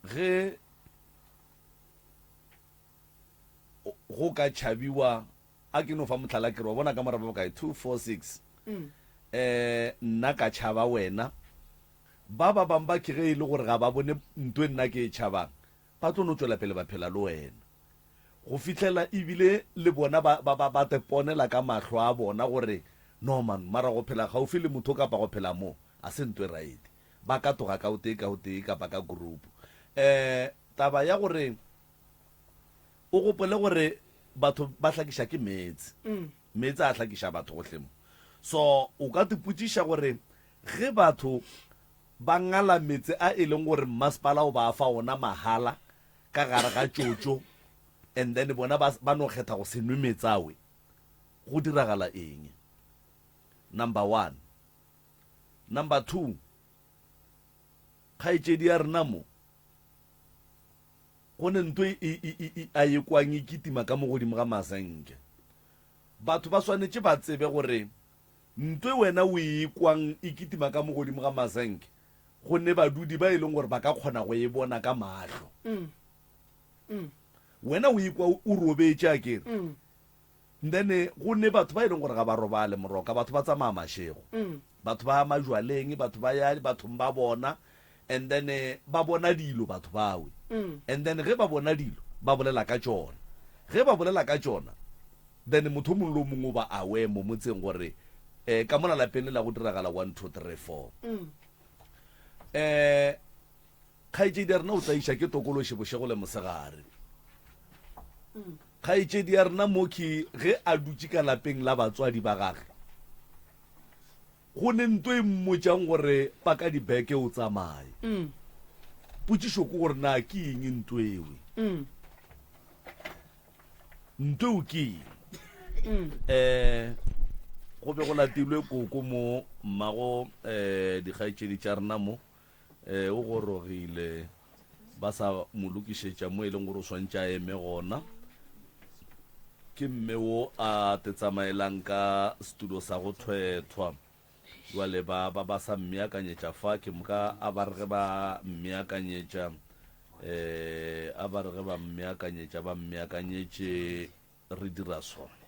Speaker 4: ge go ka tšhabiwa a ke no fa motlhala ke re wa bona ka moraba bokae 246 nna ka tšhaba wena ba ba bang ba ke ge e le gore ga ba bone ntwe nna ke e tšhabang ba tlo no tswela pele ba phela le wena go fitlhela ebile le bona ba teponela ka mahlo a bona gore no man mara go phela gaufi le motho kapa go phela mo a se ntwe right ba ka toga ka o tee kapa ka group taba ya gore o gopole gore batho ba hlakiša ke metsi a hlakiša batho gohle mo so o ka tipotsiša gore ge batho ba ngala metse a e leng gore mmasepala o ba fa ona mahala ka gare ga tšotšo and then bona ba no kgetha go se nwe metsawe go diragala eng? Number 1. Number 2, kgaetšedi ya rena mo go ne ntwe a ye kwang e kitima ka mo godimo ga masenke. Batho ba swanetše ba tsebe gore ntwe wena o e kwang e kitima ka mo godimo ga masenke gonne badudi ba e leng gore ba ka kgona go e bona ka mahlo. Wena o e kwa o robetše a kere then gonne batho ba e leng gore ga ba robale moroka, batho ba tsamaya mašego, batho ba majwaleng, batho ba ya bathong ba bona, and then ba bona dilo batho bawe, and then ge ba bona dilo ba bolela ka tšona. Ge ba bolela ka tšona then motho mongwe le mongwe ba awe mo motseng gore ka mona lapeng le la go diragala 1 2 3 4. Kgaetšedi ya rena o tlaiša ke tokološe bošego le mosegare. Kgaetšedi ya rena moki ge a dutše ka lapeng la batswadi ba gage go ne ntwe e mmotšang gore paka dibeke o tsamaye. Potšišo ke gore na ke eng ntwewe, ntweo ke eng? Go be go latilwe koko mo mmago dikgaetšedi tša rena mo o gorogile ba sa mo lokišetša mo e leng gore o swantša a eme gona. Ke mme o a tetsamaelang ka studio sa go thwethwa jwale ba sa mmeakanyetša fa ke moka a ba re ge ba mmeakanyetša ba mmeakanyetše re dira sona.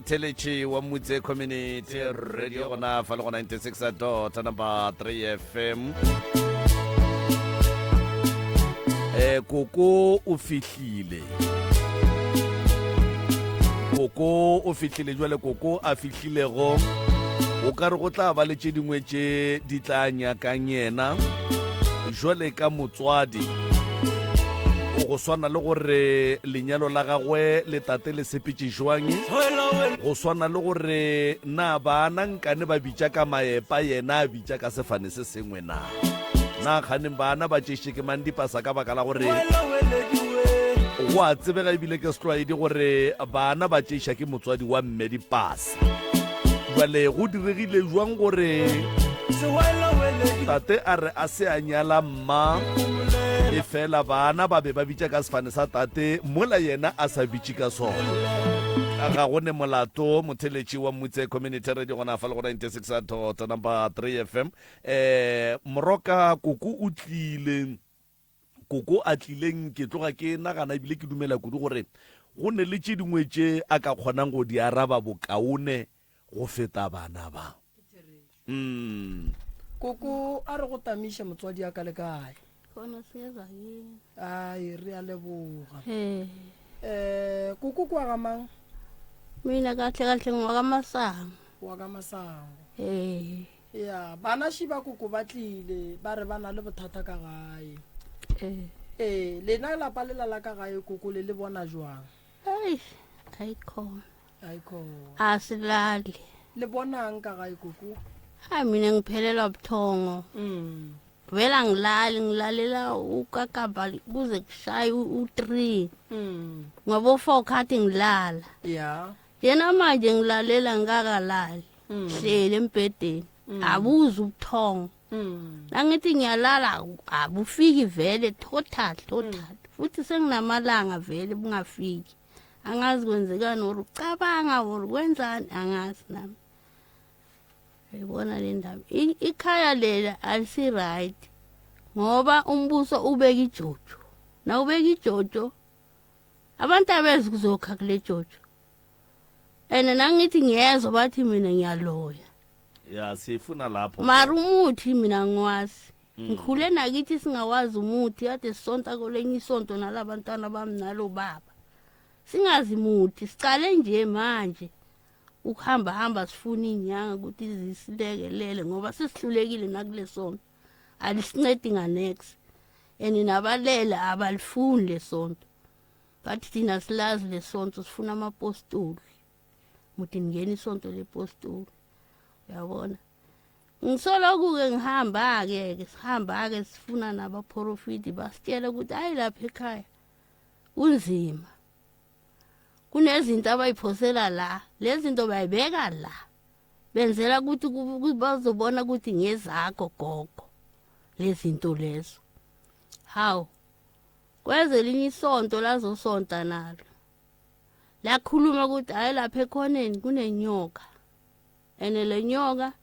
Speaker 4: motheletši wa motse community radio gona fa le go 96 number 3 FM. Koko o fihlile jwale koko a fihlilego o ka re go tla ba le tše dingwe tše di tla nyakang yena jwale ka motswadi o go swana le gore lenyalo la gagwe le tate le sepetše jwang, go swana le gore na bana nkane ba bitša ka maepa yena a bitša ka sefane se sengwe na kganeng bana ba tšeiše ke mang dipasa ka baka la gore go a tsebega ebile ke setlwaedi gore bana ba tšeiša ke motswadi wa mme dipasa. Jwale go diregile jwang gore tate a re a se a nyala mma e fela bana ba be ba bitša ka sefane sa tate mola yena a sa bitše ka sona? Ga gone molato motheletši wa motse community radio gona fa le go 96 number 3 FM. Moroka koko a tlileng ke tloga ke nagana ebile ke dumela kudu gore go ne le tše dingwe tše a ka kgonang go di araba bokaone go feta bana ba.
Speaker 5: Koko a re go tamiša motswadi ya ka le kae? Ai re a leboga. Koko kwa ga mang?
Speaker 7: Mina kahle wa ka Masango.
Speaker 5: Wa ka Masango. Ya bana shiba koko ba tlile ba re bana le bothata ka gae. Lena la palela la ka gae koko le bona jwang?
Speaker 7: Icon.
Speaker 5: Asilali. Le bonang ka gae koko?
Speaker 7: Mina ngiphelelwa buthongo. Vela ngilalela ukakaba kuze kushaye u3 ngoba u4 khathi ngilala. Yena manje ngilalela ngikakalali hlele embedeni abuza ubuthongo. Nangithi ngiyalala abufiki vele total futhi senginamalanga vele bungafiki. Angazi kwenzekani or ucabanga or kwenzani angazi nami. Ayibona le ndaba ikhaya lela alisi right ngoba umbuso ubeka ijojo na ubeka ijojo abantu abezi kuzokha kule jojo nangithi ngiyezwa bathi mina ngiyaloya
Speaker 4: ya sifuna lapho
Speaker 7: mara umuthi mina ngwazi ngikhule nakithi singawazi umuthi ade sisonta kolenye isonto nalabantwana bami nalo baba singazi muthi sicale nje manje ukuhamba sifuna inyanga ukuthi zisilekelele ngoba sisihlulekile nakule sonto alisincedi nganex nabalela abalifuni lesonto bathi thina silazi lesonto sifuna amapostoli muthi ngene isonto lepostoli uyabona ngisoloku-ke ngihamba-ke sihamba-ke sifuna nabaprofiti basitshela ukuthi hayi lapha ekhaya kunzima kunezinto abayiphosela la lezinto bayibeka la benzela ukuthi bazobona ukuthi ngezakho gogo lezinto lezo hawu kweze linye isonto lazosonta nalo lakhuluma ukuthi hayi lapha ekhoneni kunenyoka le nyoka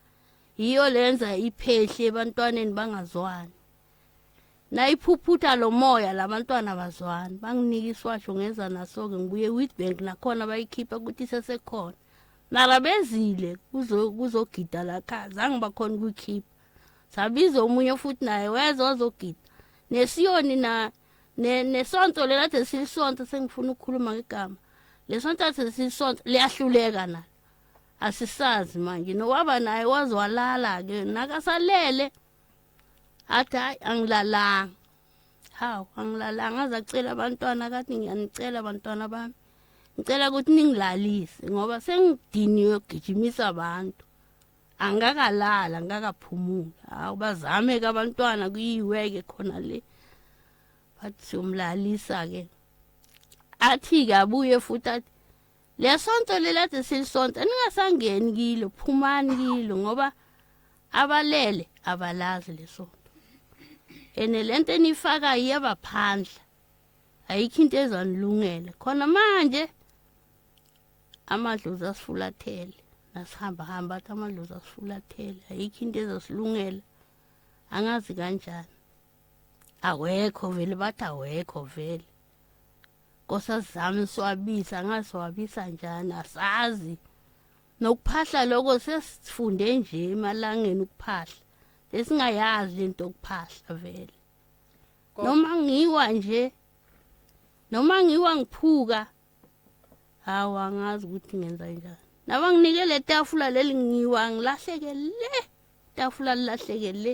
Speaker 7: yiyo lenza iphehle ebantwaneni bangazwani nayiphuphutha lo moya labantwana bazwani banginika iswasho ngenza naso-ke ngibuye Witbank nakhona bayikhipha ukuthi sesekhona mara bezile kuzogida lakha zange bakhona ukuyikhipha sabiza omunye futhi naye weza wazogida nesiyoni nesonto lelade silisonto sengifuna ukukhuluma ngegama lesonto ade silisonto liyahluleka nalo asisazi manje nowaba naye wazwalala-ke nakasalele athi hayi angilalanga hawu angilalanga azacela abantwana kathi ngiyanicela abantwana bami ngicela ukuthi ningilalise ngoba sengidiniwe ukugijimisa abantu angakalala angakaphumula hawu bazame-ke abantwana kuyiweke khona le bathi siyomlalisa-ke athi-ke abuye futhi athi lesonto lelade silisonto ningasangeni kilo phumani kilo ngoba abalele abalazi lesonto lento enifaka iyabaphandla ayikho into ezanilungela khona manje amadlozi asifulathele nasihamba athi amadlozi asifulathele ayikho into ezasilungela angazi kanjani awekho vele bathi awekho vele nkosazami siwabisa angasiwabisa njani asazi nokuphahla lokho sesifunde nje emalangeni ukuphahla esingayazi lento yokuphahla vele noma ngiwa ngiphuka hawa angazi ukuthi ngenza njani nabanginike le tafula leli ngiwa ngilahleke le tafula lilahleke le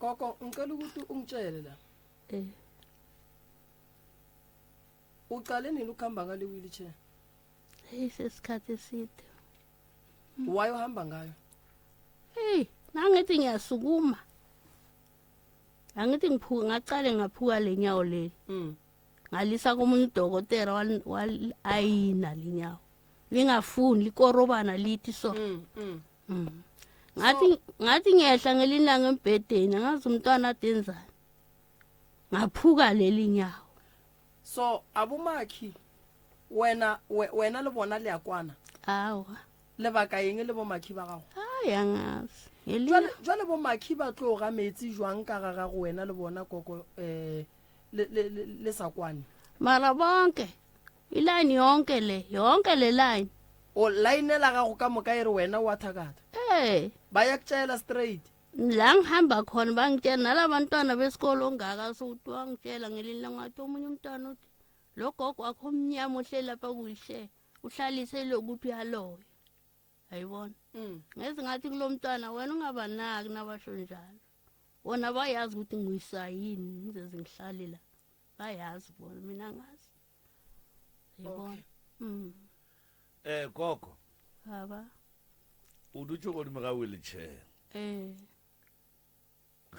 Speaker 5: Gogo ngicela ukuthi ungitshele la uqale nini ukuhamba ngale wheelchair
Speaker 7: hey sesikhathi eside
Speaker 5: why uhamba ngayo
Speaker 7: hey nangithi ngiyasukuma angithi ngacale ngaphuka lenyawo leli ngalisa komunye udokotela ayina linyawo lingafuni likorobana lithi so ngathi ngiyehla ngelilanga embhedeni ngazi umntwana adenzani ngaphuka leli nyawo
Speaker 5: so abumakhi wena le bona le yakwana
Speaker 7: awa
Speaker 5: lebaka yeng le bomakhi ba gago
Speaker 7: angazi
Speaker 5: jwale bomakhi ba tlo ga metsi jwang ka ga go wena le bona koko le sakwane
Speaker 7: mara bonke iline yonke le line
Speaker 5: o line la gago ka moka ere wena wa thakata ba ya kutshela straight
Speaker 7: la ngihamba khona bangitshela nalabantwana besikolo ongaka sokuthi wangitshela ngelinye ngathi omunye umntwana uthi lo gogo wakho omnyama ohleli lapha kuyihle uhlalise lokuthi uyaloya ayibona ngeze ngathi kulo mntwana wena ungabanaki nabasho njalo wona bayazi ukuthi nguyisayini ngizeze ngihlale la bayazi bona mina ngazi ayibona
Speaker 4: gogo
Speaker 7: baba
Speaker 4: udutsho go dimega wheelchair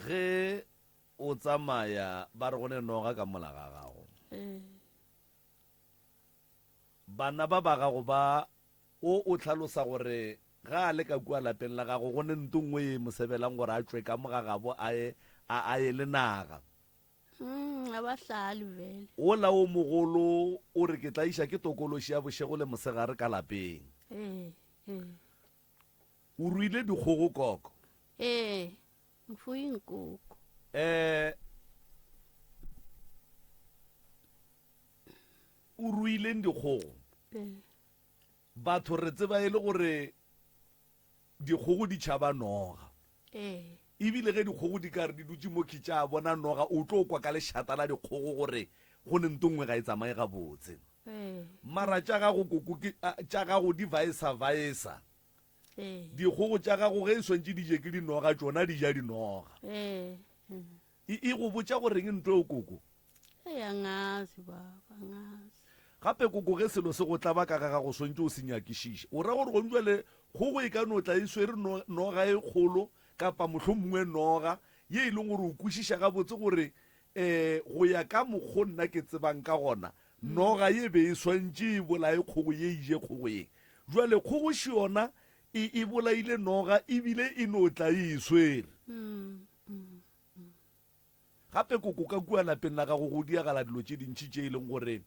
Speaker 4: ge o tsamaya ba re gone noga ka mola ga gago bana ba ba gago ba o tlhalosa gore ga a le ka kua lapeng la gago gone nto nngwe e mo sebelang gore a tswe ka mogagabo a ye le naga
Speaker 7: abahlali vele
Speaker 4: o la o mogolo o re ke tla iša ke tokološi ya bošego le mosegare ka lapeng o ruile dikgogo koko
Speaker 7: mfuye nkoko
Speaker 4: o ruileng dikgogo batho re tseba e le gore dikgogo di tšhaba noga ebile ge dikgogo di ka re di dutse mo kitša a bona noga o tlo kwa ka lešata la dikgogo gore go ne nto nngwe ga e tsamaye gabotse mara tša gago di vaesa dikgogo tša gago ge e swantse di je ke dinoga tšona di ja dinoga e go botša gore ke nto eo koko
Speaker 7: angazi baba angazi
Speaker 4: gape koko ge selo se go tla baka ga gago swantse o se nyakišiše o ra gore go ntšwele kgogo e ka no tla e swere noga e kgolo kapa mohlho mongwe noga ye e leng gore o kwešiša gabotse gore go ya ka mokgo nna ke tsebang ka gona noga ye be e swantse e bolae kgogo ye ije kgogo ye jwale kgogoši yona e bolaile noga ebile e no tla e swere gape koko ka kua lapeng la gago go diagala dilo tše dintšhi tše e leng gore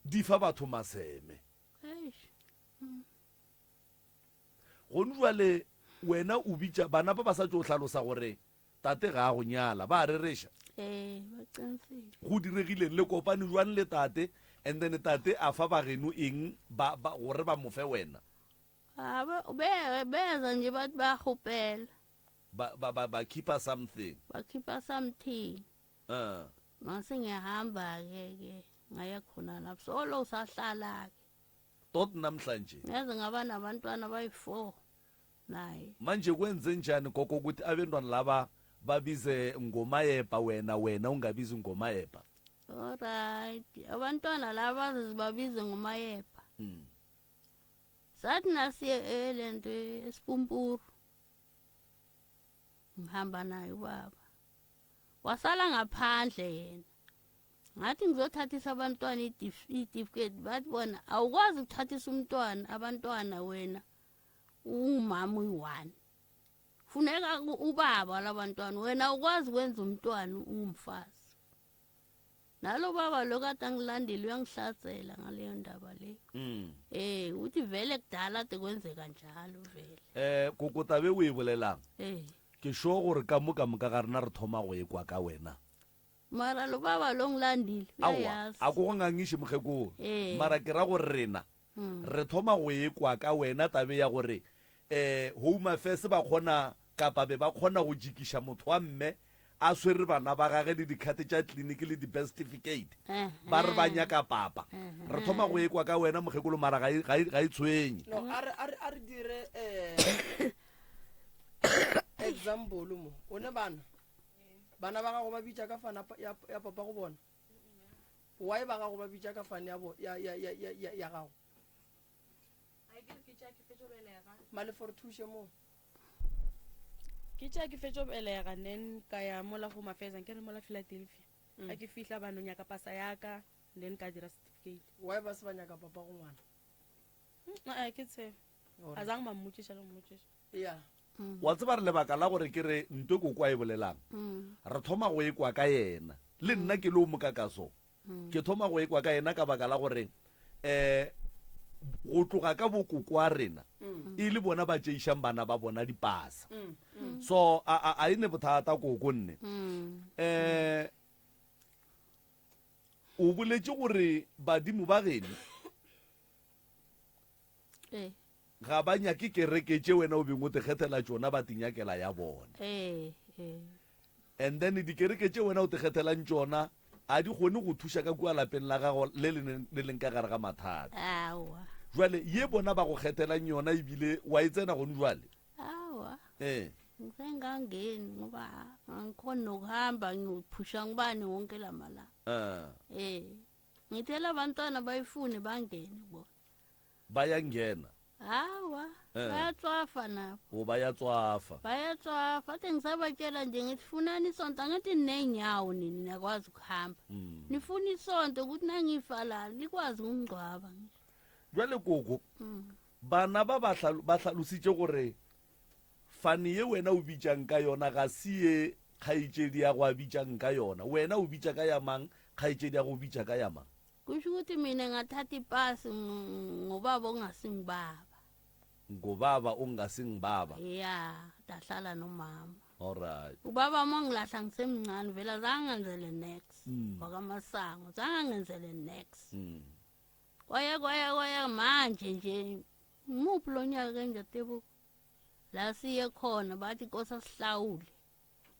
Speaker 4: di fa batho maseme gone jwale wena o bitša bana ba ba sa tšo o tlhalosa gore tate ga a go nyala ba rereša go diregileng le kopane jwang le tate and then tate a fa bageno eng gore ba mofe wena
Speaker 7: beza nje bathi bayahupela
Speaker 4: ba keeper something
Speaker 7: mase ngiyahamba-ke ngaya khona lapho solo usahlala-ke
Speaker 4: tot namhlanje
Speaker 7: ngeze ngaba nabantwana bayi-4 naye
Speaker 4: manje kwenze njani gogo ukuthi abantwana laba babize ngomayepa wena ungabizi ngomayepa
Speaker 7: alright abantwana laba bazibabize ngomayepa sathi nasiye lento esipumpuru ngihamba naye ubaba wasala ngaphandle yena ngathi ngizothathisa abantwana i-certificate bathi bona awukwazi ukuthathisa abantwana wena ungumama uyi-1 funeka ubaba labantwana wena awukwazi ukwenza umntwana ungumfazi nalo baba lo kade angilandile uyangihlasela ngaleyo ndaba le uthi vele kudala ade kwenzeka njalo vele
Speaker 4: kokotabe o e bolelang ke sure gore ka moka ga rena re thoma go ekwa ka wena
Speaker 7: mara lo baba lo ngilandile
Speaker 4: awa
Speaker 7: uyayazi
Speaker 4: a ko go ngangiše mokgekolo
Speaker 7: Eh.
Speaker 4: mara ke ra gore rena re thoma go ekwa ka wena tabe ya gore home affairs ba kgona kapa be ba kgona go jikiša motho wa mme a swere bana ba gage le dikhate tša tleliniki le di-birth certificate ba re ba nyaka papa re thoma go ekwa ka wena mokgekolo mara ga e tshwenye
Speaker 5: no a re dire example mo o ne bana ba gago ba bitša ka fana ya papa go bona why ba gago ba bitša ka fane ya gago male for thuše mo
Speaker 6: ke tša ke fetso belega then ka ya mola home affairs ke re mola Philadelphia a ke fihla ba no nyaka pasa yaka then ka dira certificate
Speaker 5: why ba se ba nyaka papa go ngwana
Speaker 6: a ke tse a zang mammutsisha le mmutšisha
Speaker 5: ya
Speaker 4: wa tseba re lebaka la gore ke re nto ko kwa e bolelang re thoma go ekwa ka yena le nna ke le o mokaka so ke thoma go ekwa ka yena ka baka la gore go tloga ka bokoko a rena e le bona ba tšeišang bana ba bona dipasa so a ene bothata koko nne o boletše gore badimo ba geno ga ba nyake kereke tše wena o bengwe o tekgethela tšona ba tinyakela ya bona and then dikereke tše wena o tekgethelang tšona a di kgone go thuša ka kua lapeng la gago le leng ka gare ga mathata jwale ye bona ba go kgethelang yona ebile wa e tsena gone jwale
Speaker 7: ngisengangeni ngoba angikhoni nokuhamba ngiphusha ngibani wonke la malanga ngithela abantwana bayifune bangene bona
Speaker 4: bayangena
Speaker 7: hawa bayatswafa nabo
Speaker 4: o bayatswafa
Speaker 7: athi ngisabatshela nje ngithi funani isonto angithi ninenyawo nini niyakwazi ukuhamba nifuna isonto ukuthi nangifa la likwazi ukungcwaba
Speaker 4: jwale koko bana ba hlalositše gore fane ye wena o bitšang ka yona ga se ye kgaetšedi ya go a bitšang ka yona wena o bitša ka yamang kgaetšedi ya go bitša ka yamang
Speaker 7: kusho ukuthi mina ngathatha ipasi ngobaba ongasingibaba
Speaker 4: ngobaba ongasingibaba
Speaker 7: ya dahlala nomama
Speaker 4: alright
Speaker 7: ubaba mangilahla ngisemncane vela zange ngenzele next wakamasango zange ngenzele next kwaya manje nje muphi lo nyaka nje tebo la siye khona bathi inkosi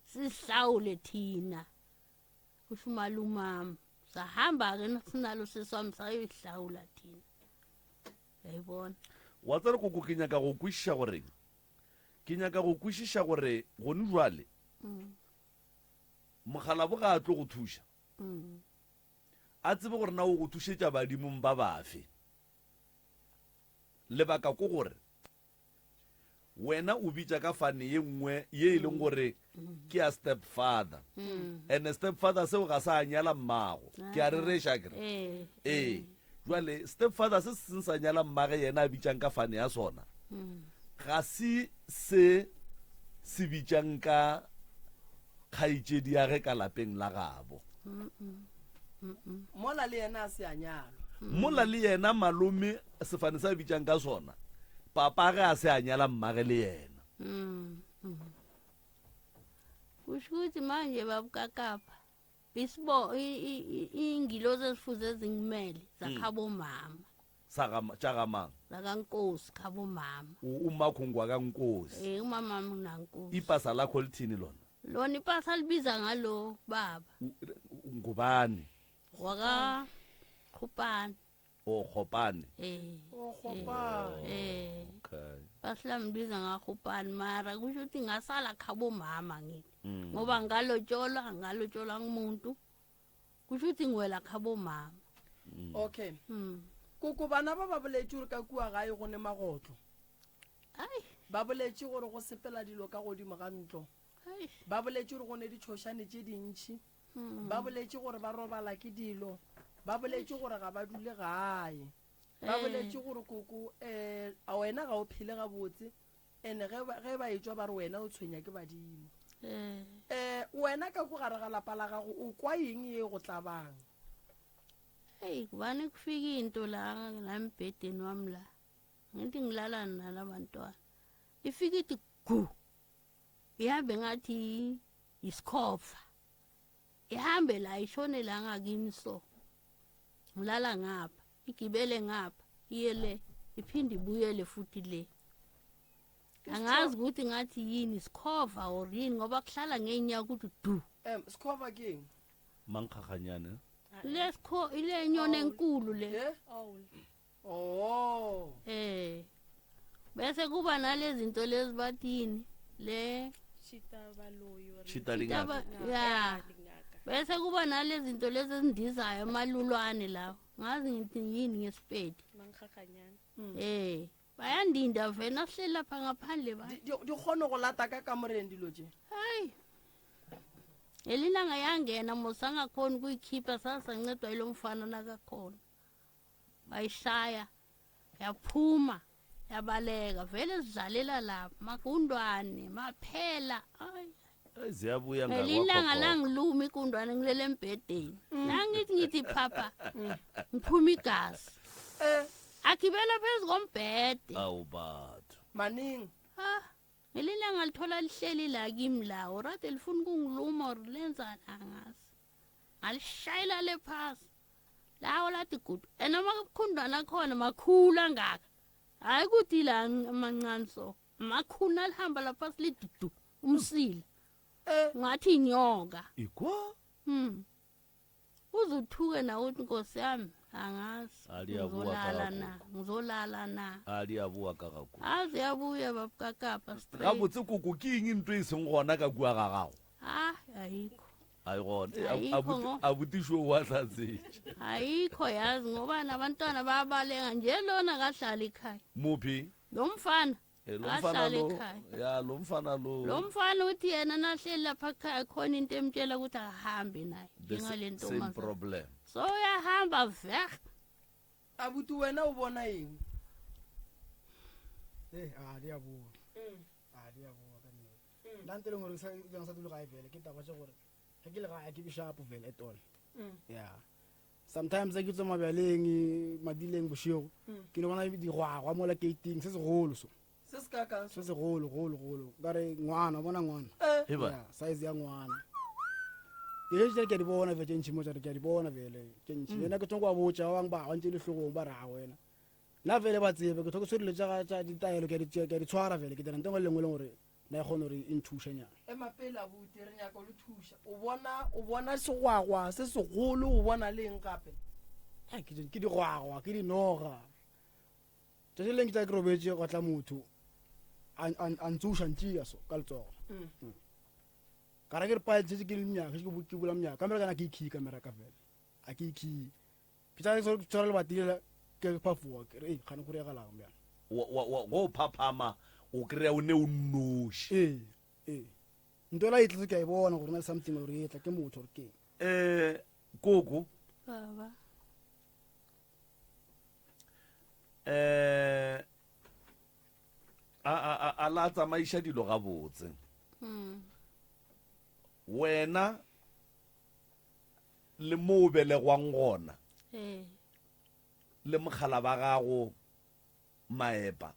Speaker 7: sihlawule thina kusho umalumama sahamba ke sinalo seswami sayihlawula thina yayibona
Speaker 4: wa tsere koko ke nyaka go kwešiša gore gone jwale mogalabo ga a tlo go thuša a tsebe gore na o go thušetša badimong ba bafe lebaka ko gore wena o bitša ka fane ye nngwe ye e leng gore ke ya step father and step father seo ga sa nyala mmago ke a rereša kere jwale step father se seng sa nyala mmage yena a bitšang ka fane ya sona ga se bitšang ka kgaetšedi ya ge ka lapeng la gabo
Speaker 5: mola le yena a se a nyalwa
Speaker 4: mola le yena malome sefane sa bitšang ka sona papa ge a se a nyala mmage le yena
Speaker 7: kusho ukuthi manje babukakapha isibo ingilozi esifuze zingimele zakhabomama
Speaker 4: tšagamang
Speaker 7: zakankosi khabomama
Speaker 4: umakhungwa kankosi
Speaker 7: umama unankosi
Speaker 4: ipasa lakho lithini lona
Speaker 7: ipasa libiza ngalo baba
Speaker 4: ngubani
Speaker 7: waka khupana
Speaker 4: khopane
Speaker 5: khopane
Speaker 4: okay
Speaker 7: basilambiza ngakhupani mara kusho ukuthi ngasala khabomama ngithi ngoba ngalotsholwa ngumuntu kusho ukuthi ngiwela khabomama
Speaker 5: okay koko bana ba boletše gore ka kua gae go ne magotlo ba boletše gore go sepela dilo ka godimo ga ntlo ba boletše gore go ne ditšhošane tše dintšhi ba boletše gore ba robala ke dilo ba boletše gore ga ba dule gae ba boletše gore koko a wena ga o phele ga botse ene ge ba etswa ba re wena o tshwenya ke badimo wena ka ko gare ga lapa la gago o kwa eng ye go tlabang
Speaker 7: kubane kufika into la mbhedeni wami la ngithi ngilala nala bantwana ifika ithi gu ihambe ngathi isikhofa ihambe la ishone la ngakini so ngilala ngapha igibele ngapha iye le iphinde ibuyele futhi le angazi ukuthi ngathi yini sikhova or yini ngoba kuhlala ngeenyawo ukuthi du
Speaker 5: sikhova keng
Speaker 4: mankgaganyane
Speaker 7: lesikho ile nyone enkulu le
Speaker 5: oh
Speaker 7: bese kuba nalezi zinto lezi bathini le
Speaker 4: chita lingaka
Speaker 7: ya bese kuba nalezi zinto lezi ezindizayo amalulwane lawo ngazi ngithi yini ngesipedi bayandinda vena sihleli lapha ngaphandle ba
Speaker 5: di kgone go lata ka kamoreng dilo tse
Speaker 7: hayi elilanga yangena mosangakhona ukuyikhipha sasancedwa yilo mfana nakakhona bayishaya yaphuma yabaleka vele sidlalela lapha magundwane maphela
Speaker 4: ziyabuya
Speaker 7: ngelilanga langiluma ikundwane ngilele embhedeni nangithi phapha ngiphuma igazi akibela phezu kombhede
Speaker 4: awubathu
Speaker 5: maningi
Speaker 7: ngelilanga lithola lihleli la kimi lawo rade lifuna ukungiluma or lenzani angazi ngalishayela le phasi lawo lathi gudu enamakhundwana akhona makhulu angaka hayi kuthi la amancane so makhulu alihamba lapha silidudu umsila ngathi inyoka
Speaker 4: ikwa
Speaker 7: uzuthuke nawe uthi nkosi yami angazi ngizolala na
Speaker 4: aliyabuwa ka gago
Speaker 7: azi yabuya babukakapa
Speaker 4: ga botse koko ke eng ntwe e seng gona ka kua ga gago
Speaker 7: ayikho
Speaker 4: ayi gona abutišo wa tlatsetše
Speaker 7: ayikho yazi ngoba nabantwana bayabalenga nje lona kahlala ekhaya
Speaker 4: muphi
Speaker 7: lo mfana
Speaker 4: lo
Speaker 7: mfana uthi yena nahleli lapha ekhaya khona into emtshela ukuthi ahambe naye njengale ntombazana
Speaker 4: problem
Speaker 7: so uyahamba veg
Speaker 5: abuti wena o bona eng
Speaker 8: diabuwa ka nnete nna nte leng gore jang sa dilo gae vele ke taba tse gore ga ke le gae ke bishapo vele at all ya sometimes ke tswa mabjaleng madileng bošego ke le bona digwagwa mola gating se segolo so se segolo kare ngwana bona ngwana size ya ngwana ke di bona vele ntšhi mo tsare ke di bona vele ke ntšhi yena ke tswa botsa ba bang ba ntse le hlogong ba ra wena la vele ba tsebe ke thoko sore le tsa ditaelo ke di tshwara vele ke dira ntengo lengwe le gore na e gone re inthusha
Speaker 5: mapele a bute re nyaka le thusha o bona segwagwa se segolo o bona leng gape
Speaker 8: ke digwagwa ke dinoga tse leng ke tsa ke robetse go tla motho a ntsusha ntšia so ka letsogo kara ke re pa tse ke mnyaka ke bula mnyaka kamera kana ke ikhi kamera ka vele a ke ikhi ke tsa ke tsora le batile ke phafuwa ke re khana go re ga la mbya
Speaker 4: wo phaphama o kry o ne o nnoši
Speaker 8: ntola e tletse ke a e bona gore na le something gore e tla ke motho gore keng
Speaker 4: koko
Speaker 7: baba
Speaker 4: a la tsamaiša dilo ga botse wena le mo o belegwang gona le mogala ba gago maepa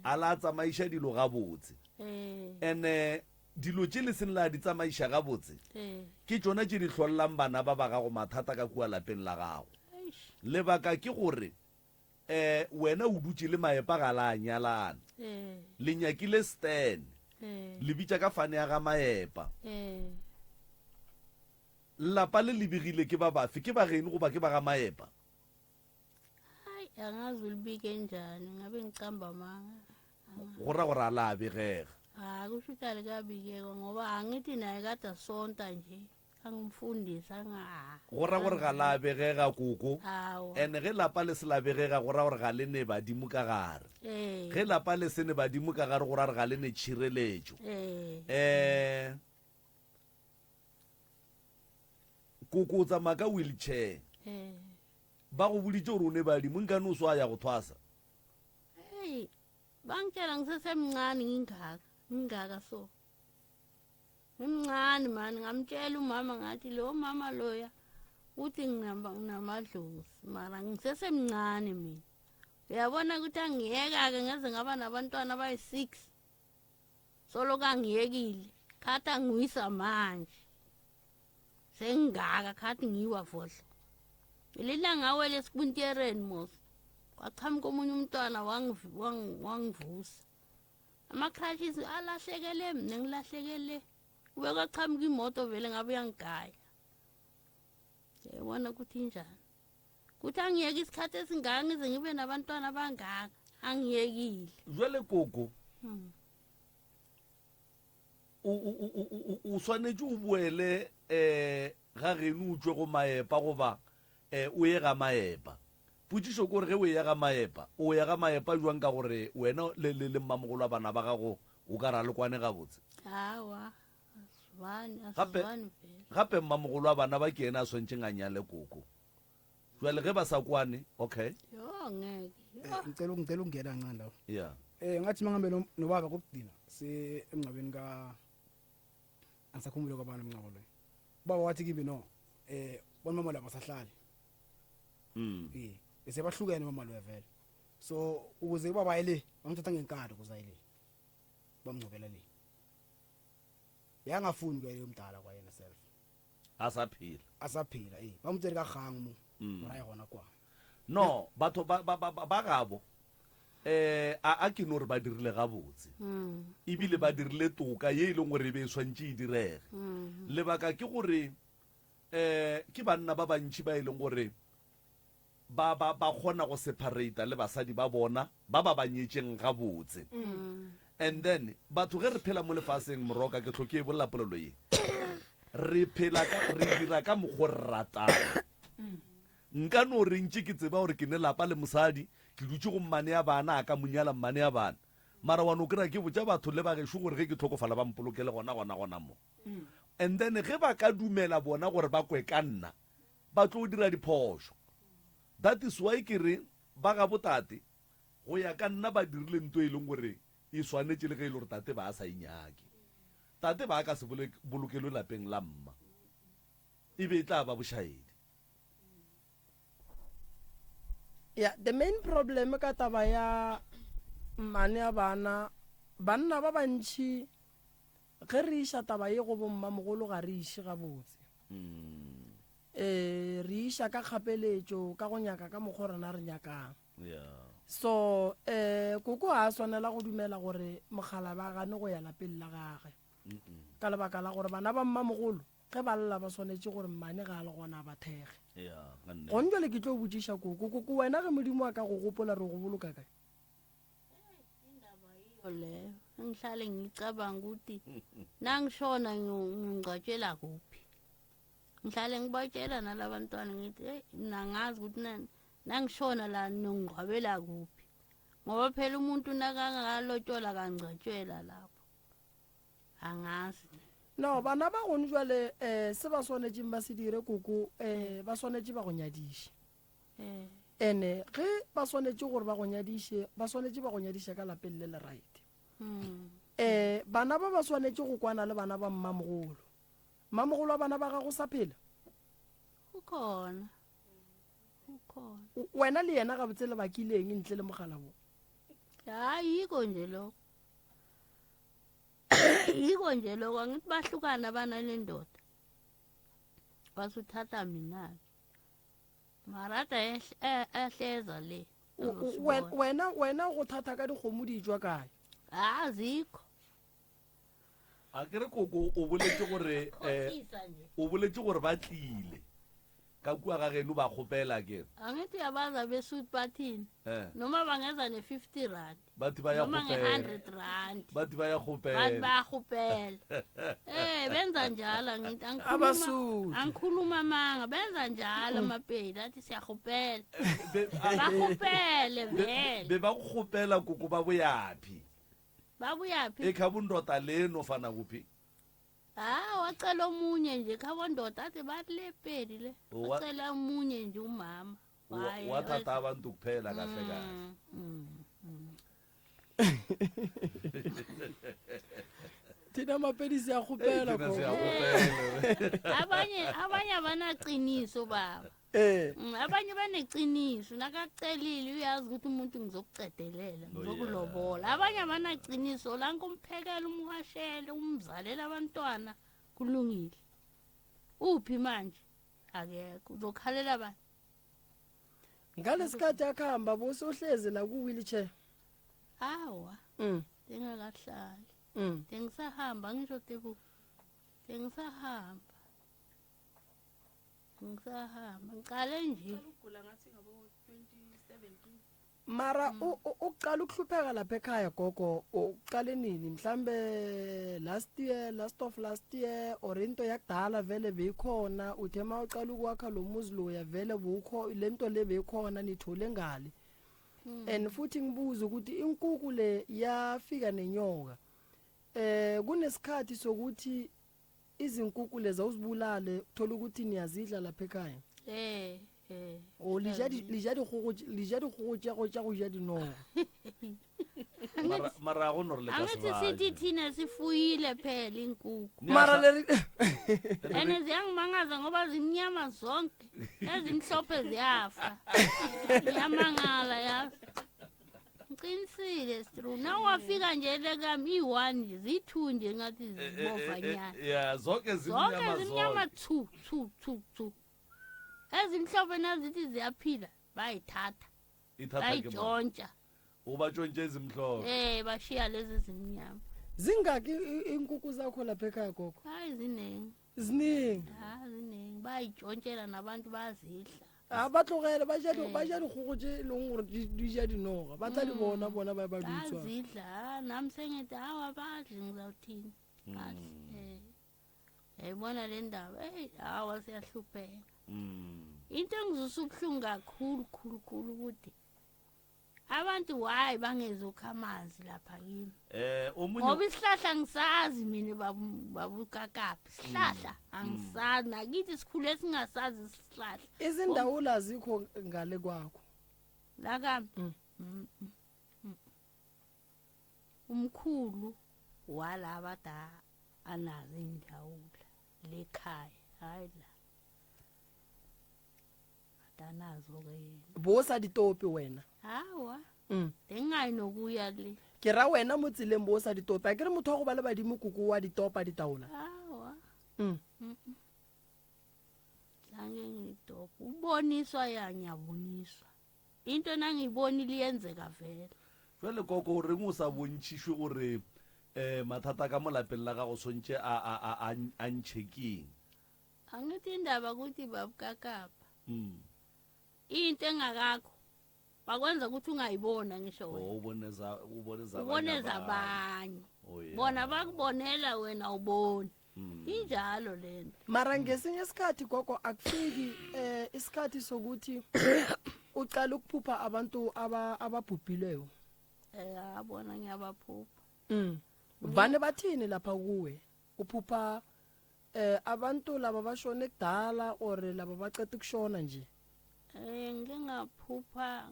Speaker 4: a la tsamaiša dilo ga botse ene dilo tše le seng la di tsamaiša ga botse ke tšona tše di hlollang bana ba ba gago mathata ka kua lapeng la gago lebaka ke gore wena o dutse le maepa ga la nyalana le nyakile stan le bitša ka fane ya ga maepa lapa le lebegile ke ba bafe ke ba geni goba ke ba ga maepa
Speaker 7: angazi ulibike njani ngabe ngicamba manga
Speaker 4: gora gore a la abegega
Speaker 7: kusho ukuthi alikabikeka ngoba angithi naye kade asonta nje angimfundisa
Speaker 4: gora gore ga la abegega koko ene ge lapa le se labegega gora gore ga le ne badimo ka gare ge lapa le se ne badimo ka gare gora re ga le ne tšhireletšo koko o tsamaya ka wheelchair ba go boditse gore o ne badimo nkane o se a ya go thwasa
Speaker 7: bangitshela ngisesemncane ngingaka so ngimncane mani ngamtshela umama ngathi lo mama loya uthi nginamadlozi mara ngisesemncane mina uyabona ukuthi angiyeka-ke ngeze ngaba nabantwana abayi-6 solo kangiyekile khathi angiwisa manje sengaka khathi ngiwafohle ililanga awele esipuntiereni mos kwaqhamuka omunye umntwana wangivusa ama-crashes alahlekele mina ngilahlekele kube kwaqhamuka imoto vele ngabe uyangigaya yabona ukuthi injani kuthi angiyeke isikhathi esingaka ngize ngibe nabantwana abangaka angiyekile
Speaker 4: jwale koko o swanetse o boele ga geno utswe go maepa goba o ye ga maepa potšišo kore ge o ya ga maepa o ya ga maepa jwang ka gore wena le mmamogolo wa bana ba gago o ka ra le kwane gabotse
Speaker 7: awa
Speaker 4: gape mmamogolo wa bana ba ke ena a swantšeng a nyale koko jwale ge ba sa kwane okay
Speaker 7: yo ngeke
Speaker 8: ngicela ungena kancane lawo
Speaker 4: ya
Speaker 8: ngathi mangambe nobaba kokudina emngcwabeni angisakhumbule kwabana umncabo loyo ubaba wathi kimi no bona mama laba sahlali bese bahlukene mama loyo vele so ukuze ubaba ayile bamthatha ngenkado ukuze ayile bamngcobela le yangafuni ke yomdala kwa yena self asaphila bamtseri ka gang mo mara ya gona kwa
Speaker 4: no batho ba gabo a ke no re ba dirile gabotse ebile ba dirile toka ye e leng gore e be e swantse e direge lebaka ke gore ke banna ba bantši ba e leng gore ba kgona go separata le basadi ba bona ba banyetšeng gabotse and then batho ge re phela mo lefaseng moroka ke tlhoke e bolela polelo ye re dira ka mokgo re ratang nka no re ntse ke tseba gore ke ne lapa le mosadi ke dutse go mmane ya bana a ka monyala mmane ya bana mara wa no kry-a ke botsa batho le bagešo gore ge ke tlhokofala ba mpolokele gona mo and then ge ba ka dumela bona gore ba kwe ka nna ba tlo dira diphoso that is why ke re ba ga botate go ya ka nna ba dirile nto e leng gore e swanetse le ge e le gore tate ba a sa inyake tate ba a ka se bolokelo lapeng la mma e be e tla ba bošaedi
Speaker 5: yeah the main problem ka taba ya mmane ya banna ba bantši ge re iša taba ye go bommamogolo ga re iše gabotse re iša ka kgapeletšo ka go nyaka ka mokgwa rena re nyakang so koko a swanela go dumela gore mogala ba gane go ya lapeng la gage ka lebaka la gore bana ba mmamogolo ge ba lla ba swanetse gore mmane ga a le gona ba thege gone jale ke tlo botsiša koko wena ge modimo a ka go gopola re go boloka kae
Speaker 7: leyo ngihlale ngicabanga ukuthi nangishona ngingcwatshela kuphi ngihlale ngibatshela nalabantwana ngithi nangazi ukuthi nangishona la nongcwabela kuphi ngoba phela umuntu nakangalotshola kangcwatshela lapho angazi
Speaker 5: no bana ba gone jwale se ba swanetseng ba se dire koko ba swanetse ba go nyadiše ene ge ba swanetse gore ba go nyadiše ba swanetse ba go nyadiša ka lapeng le le right bana ba swanetse go kwana le bana ba mmamogolo wa bana ba gago sa phela
Speaker 7: ukhona
Speaker 5: wena le yena ga botse le bakileng ntle le mogala bo
Speaker 7: yiko nje lokho angithi bahlukana bana le ndoda basuthatha mina marata ehleza le
Speaker 5: wena go thatha ka dikgomo di jwa kae
Speaker 7: azikho
Speaker 4: a kere koko o boletse gore ba tlile ka kua ga geno ba kgopela kere
Speaker 7: angithi yabaza besuit bathini noma bangeza ne-50 rand
Speaker 4: bathi ba ya
Speaker 7: noma nge-100 rand
Speaker 4: bathi ba ya kgopela
Speaker 7: bathi bayakgopela benza njalo angithi angikhuluma manga benza njalo amapedi athi siyakgopela bakgopele vele
Speaker 4: be ba kgopela koko ba boyaphi
Speaker 7: babuyaphi
Speaker 4: ekhabundota leno fana kuphi
Speaker 7: wacela omunye nje khabondoda athi bathi lepedi le wacela omunye nje umama
Speaker 4: wathatha abantu kuphela kahle kahle
Speaker 5: thina mapedi siyakgopela
Speaker 7: abanye abanaqiniso baba abanye baneqiniso nakakucelile uyazi ukuthi umuntu ngizokucedelela ngizokulobola abanye abanaqiniso la ngomphekela umwashele umzalela abantwana kulungile uphi manje akekho uzokhalela bani
Speaker 5: ngalesikhathi akuhamba bosohlezi la ku-wheelchair
Speaker 7: hawa
Speaker 5: mm.
Speaker 7: ngingakahlali
Speaker 5: mm.
Speaker 7: ngisahamba ngisho tebu ngisahamba ngicale nje
Speaker 5: mara uqala ukuhlupheka lapha ekhaya gogo uqale nini mhlambe last year or into yakudala vele beyikhona uthe ma uqala ukwakha lo muzi loya vele lento le beyikhona nithole ngale and futhi ngibuza ukuthi inkukhu le yafika nenyoka kunesikhathi sokuthi izinkukhu lezi awuzibulale uthola ukuthi niyazidla lapha ekhaya o lija dikgogo tša go ja dinoga
Speaker 4: mara go no re le ka
Speaker 7: angithi sithi thina sifuyile phela inkukhu
Speaker 5: mara
Speaker 7: ene ziyangimangaza ngoba zimnyama zonke ezimhlophe ziyafa ziyamangala yazi ngiqinisile stru nawafika nje lekami i-1 nje ziyi-2 nje ngathi zibovanyana
Speaker 4: ya zonke
Speaker 7: zimnyama thu ezimhlophe nazithi ziyaphila bayithatha bayitshontsha
Speaker 4: ubatshontshe ezimhlophe
Speaker 7: bashiya lezi zimnyama
Speaker 5: zingaki inkukhu zakho lapha ekhaya gogo
Speaker 7: hayi ziningi
Speaker 5: ziningi
Speaker 7: bayitshontshela nabantu bazidla
Speaker 5: batlogele ba ja dikgogo tše e leng gore di ja dinoga ba tla di bona ba ditswa
Speaker 7: bazidla nami sengithi hawa badli ngizawuthini yayibona le ndaba hawa siyahlupheka into engizwisa ubuhlungu kakhulu ukuthi abantu hayi bangezokha amanzi lapha kini ngoba isihlahla ngisazi mina babukakaphi isihlahla angisazi nakithi sikhule singasazi isihlahla
Speaker 5: izindawo la zikho ngale kwakho
Speaker 7: lakami umkhulu walaba da anazo indawo lekhaya hayi la atanazo ke
Speaker 5: bosa ditopi wena
Speaker 7: hawa dengayi nokuya le
Speaker 5: ke ra wena mo tsileng bosa ditopi a ke re motho wa go ba le badimo kuku wa ditopa ditaola
Speaker 7: hawa zange ngitopa uboniswa yanyaboniswa into nangiyibonile iyenzeka vele
Speaker 4: jwale koko o reng o sa bontšhišwe gore mathata ka molapeng la gago swantše a ntšhekeng
Speaker 7: angithi indaba ukuthi babukakapha into engakakho bakwenza ukuthi ungayibona ngisho wena uboneza abanye bona bakubonela wena uboni injalo lento
Speaker 5: mara ngesinye isikhathi gogo akufiki isikhathi sokuthi uqala ukuphupha abantu ababhubhileyo
Speaker 7: abona ngiyabaphupha
Speaker 5: vane bathini lapha kuwe uphupha abantu laba bashone kudala or laba baceda ukushona nje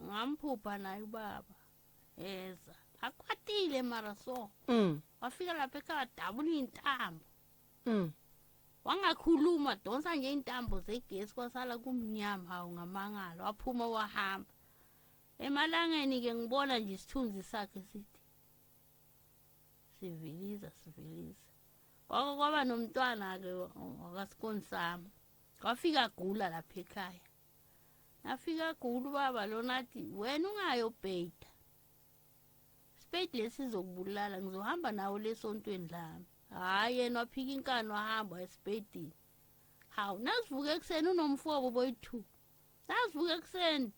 Speaker 7: ngamphupha naye ubaba eza akwatile mara so wafika lapha ekhaya dabula iy'ntambo wangakhuluma donsa nje iy'ntambo zegesi kwasala kumnyama hawu ngamangala waphuma wahamba emalangeni-ke ngibona nje isithunzi sakhe sithi sivilisa kwako kwaba nomntwana-ke wakasikoni sami wafika agula lapha ekhaya nafika agula ubaba lona athi wena ungayobheyida isipeyidi lesi sizokubulala ngizohamba nawo lesontweni lami hhayi yena waphika inkani wahamba esipeyidini hawu nasivuka ekuseni unomfobo boyi-2 nasivuka ekuseni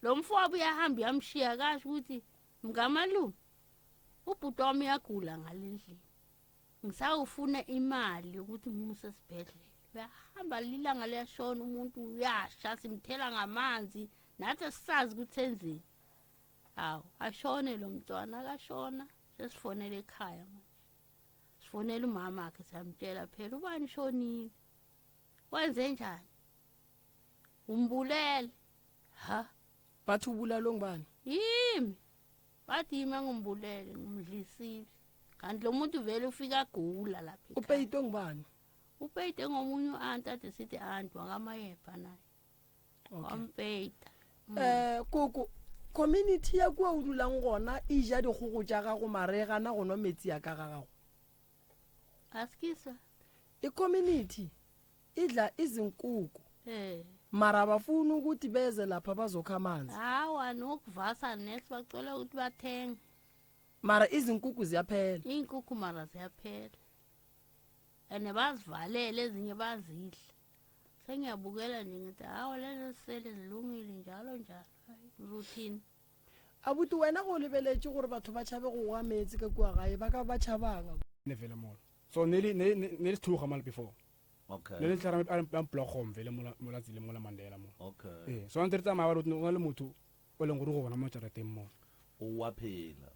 Speaker 7: lo mfobo uyahamba uyamshiya kasho ukuthi mngamalume ubhuti wami uyagula ngalendlini ngisawufuna imali yokuthi ngimuse esibhedlela uyahamba lilanga liyashona umuntu uyasha simthela ngamanzi nathi sisazi ukuthi enzeni hawu ashone lo mntwana akashona sesifonele ekhaya manje sifonele umama akhe samtshela phela ubani shonile wenze njani umbulele
Speaker 5: bathi ubulalo ngibani
Speaker 7: yimi bathi yimi angimbulele ngimdlisile kanti lo muntu vele ufika agula lapha
Speaker 5: upeyito ngibani
Speaker 7: upeyite ngomunye u-anti ade sithi anti wakamayepha naye wampeyita
Speaker 5: koko community ya kua o dulang gona e ja dikgogo tša gago mare gana go nwa metsi ya ka ga gago
Speaker 7: askisa
Speaker 5: e community idla izinkukhu
Speaker 7: Eh.
Speaker 5: mara abafuni ukuthi beze lapha bazokha amanzi
Speaker 7: Hawa nokuvasa next bacela ukuthi bathenge.
Speaker 5: mara izinkukhu ziyaphela
Speaker 7: Iinkukhu mara ziyaphela. Ene bazivalele ezinye bazidla. Sengiyabukela nje ngithi hawa lezo sele zilungile njalo njalo. Routine.
Speaker 5: abuti wena go lebeletse gore batho ba tshabe go wa metsi ka kua gae ba ka ba tshabanga
Speaker 8: ne vele molo so ne thuga mal before
Speaker 4: okay
Speaker 8: ne tla am blogom vele mola tsile mola Mandela mo
Speaker 4: okay
Speaker 8: so ante tsamaya ba rutno le motho o leng gore go bona mo tšareteng mo
Speaker 4: o wa phela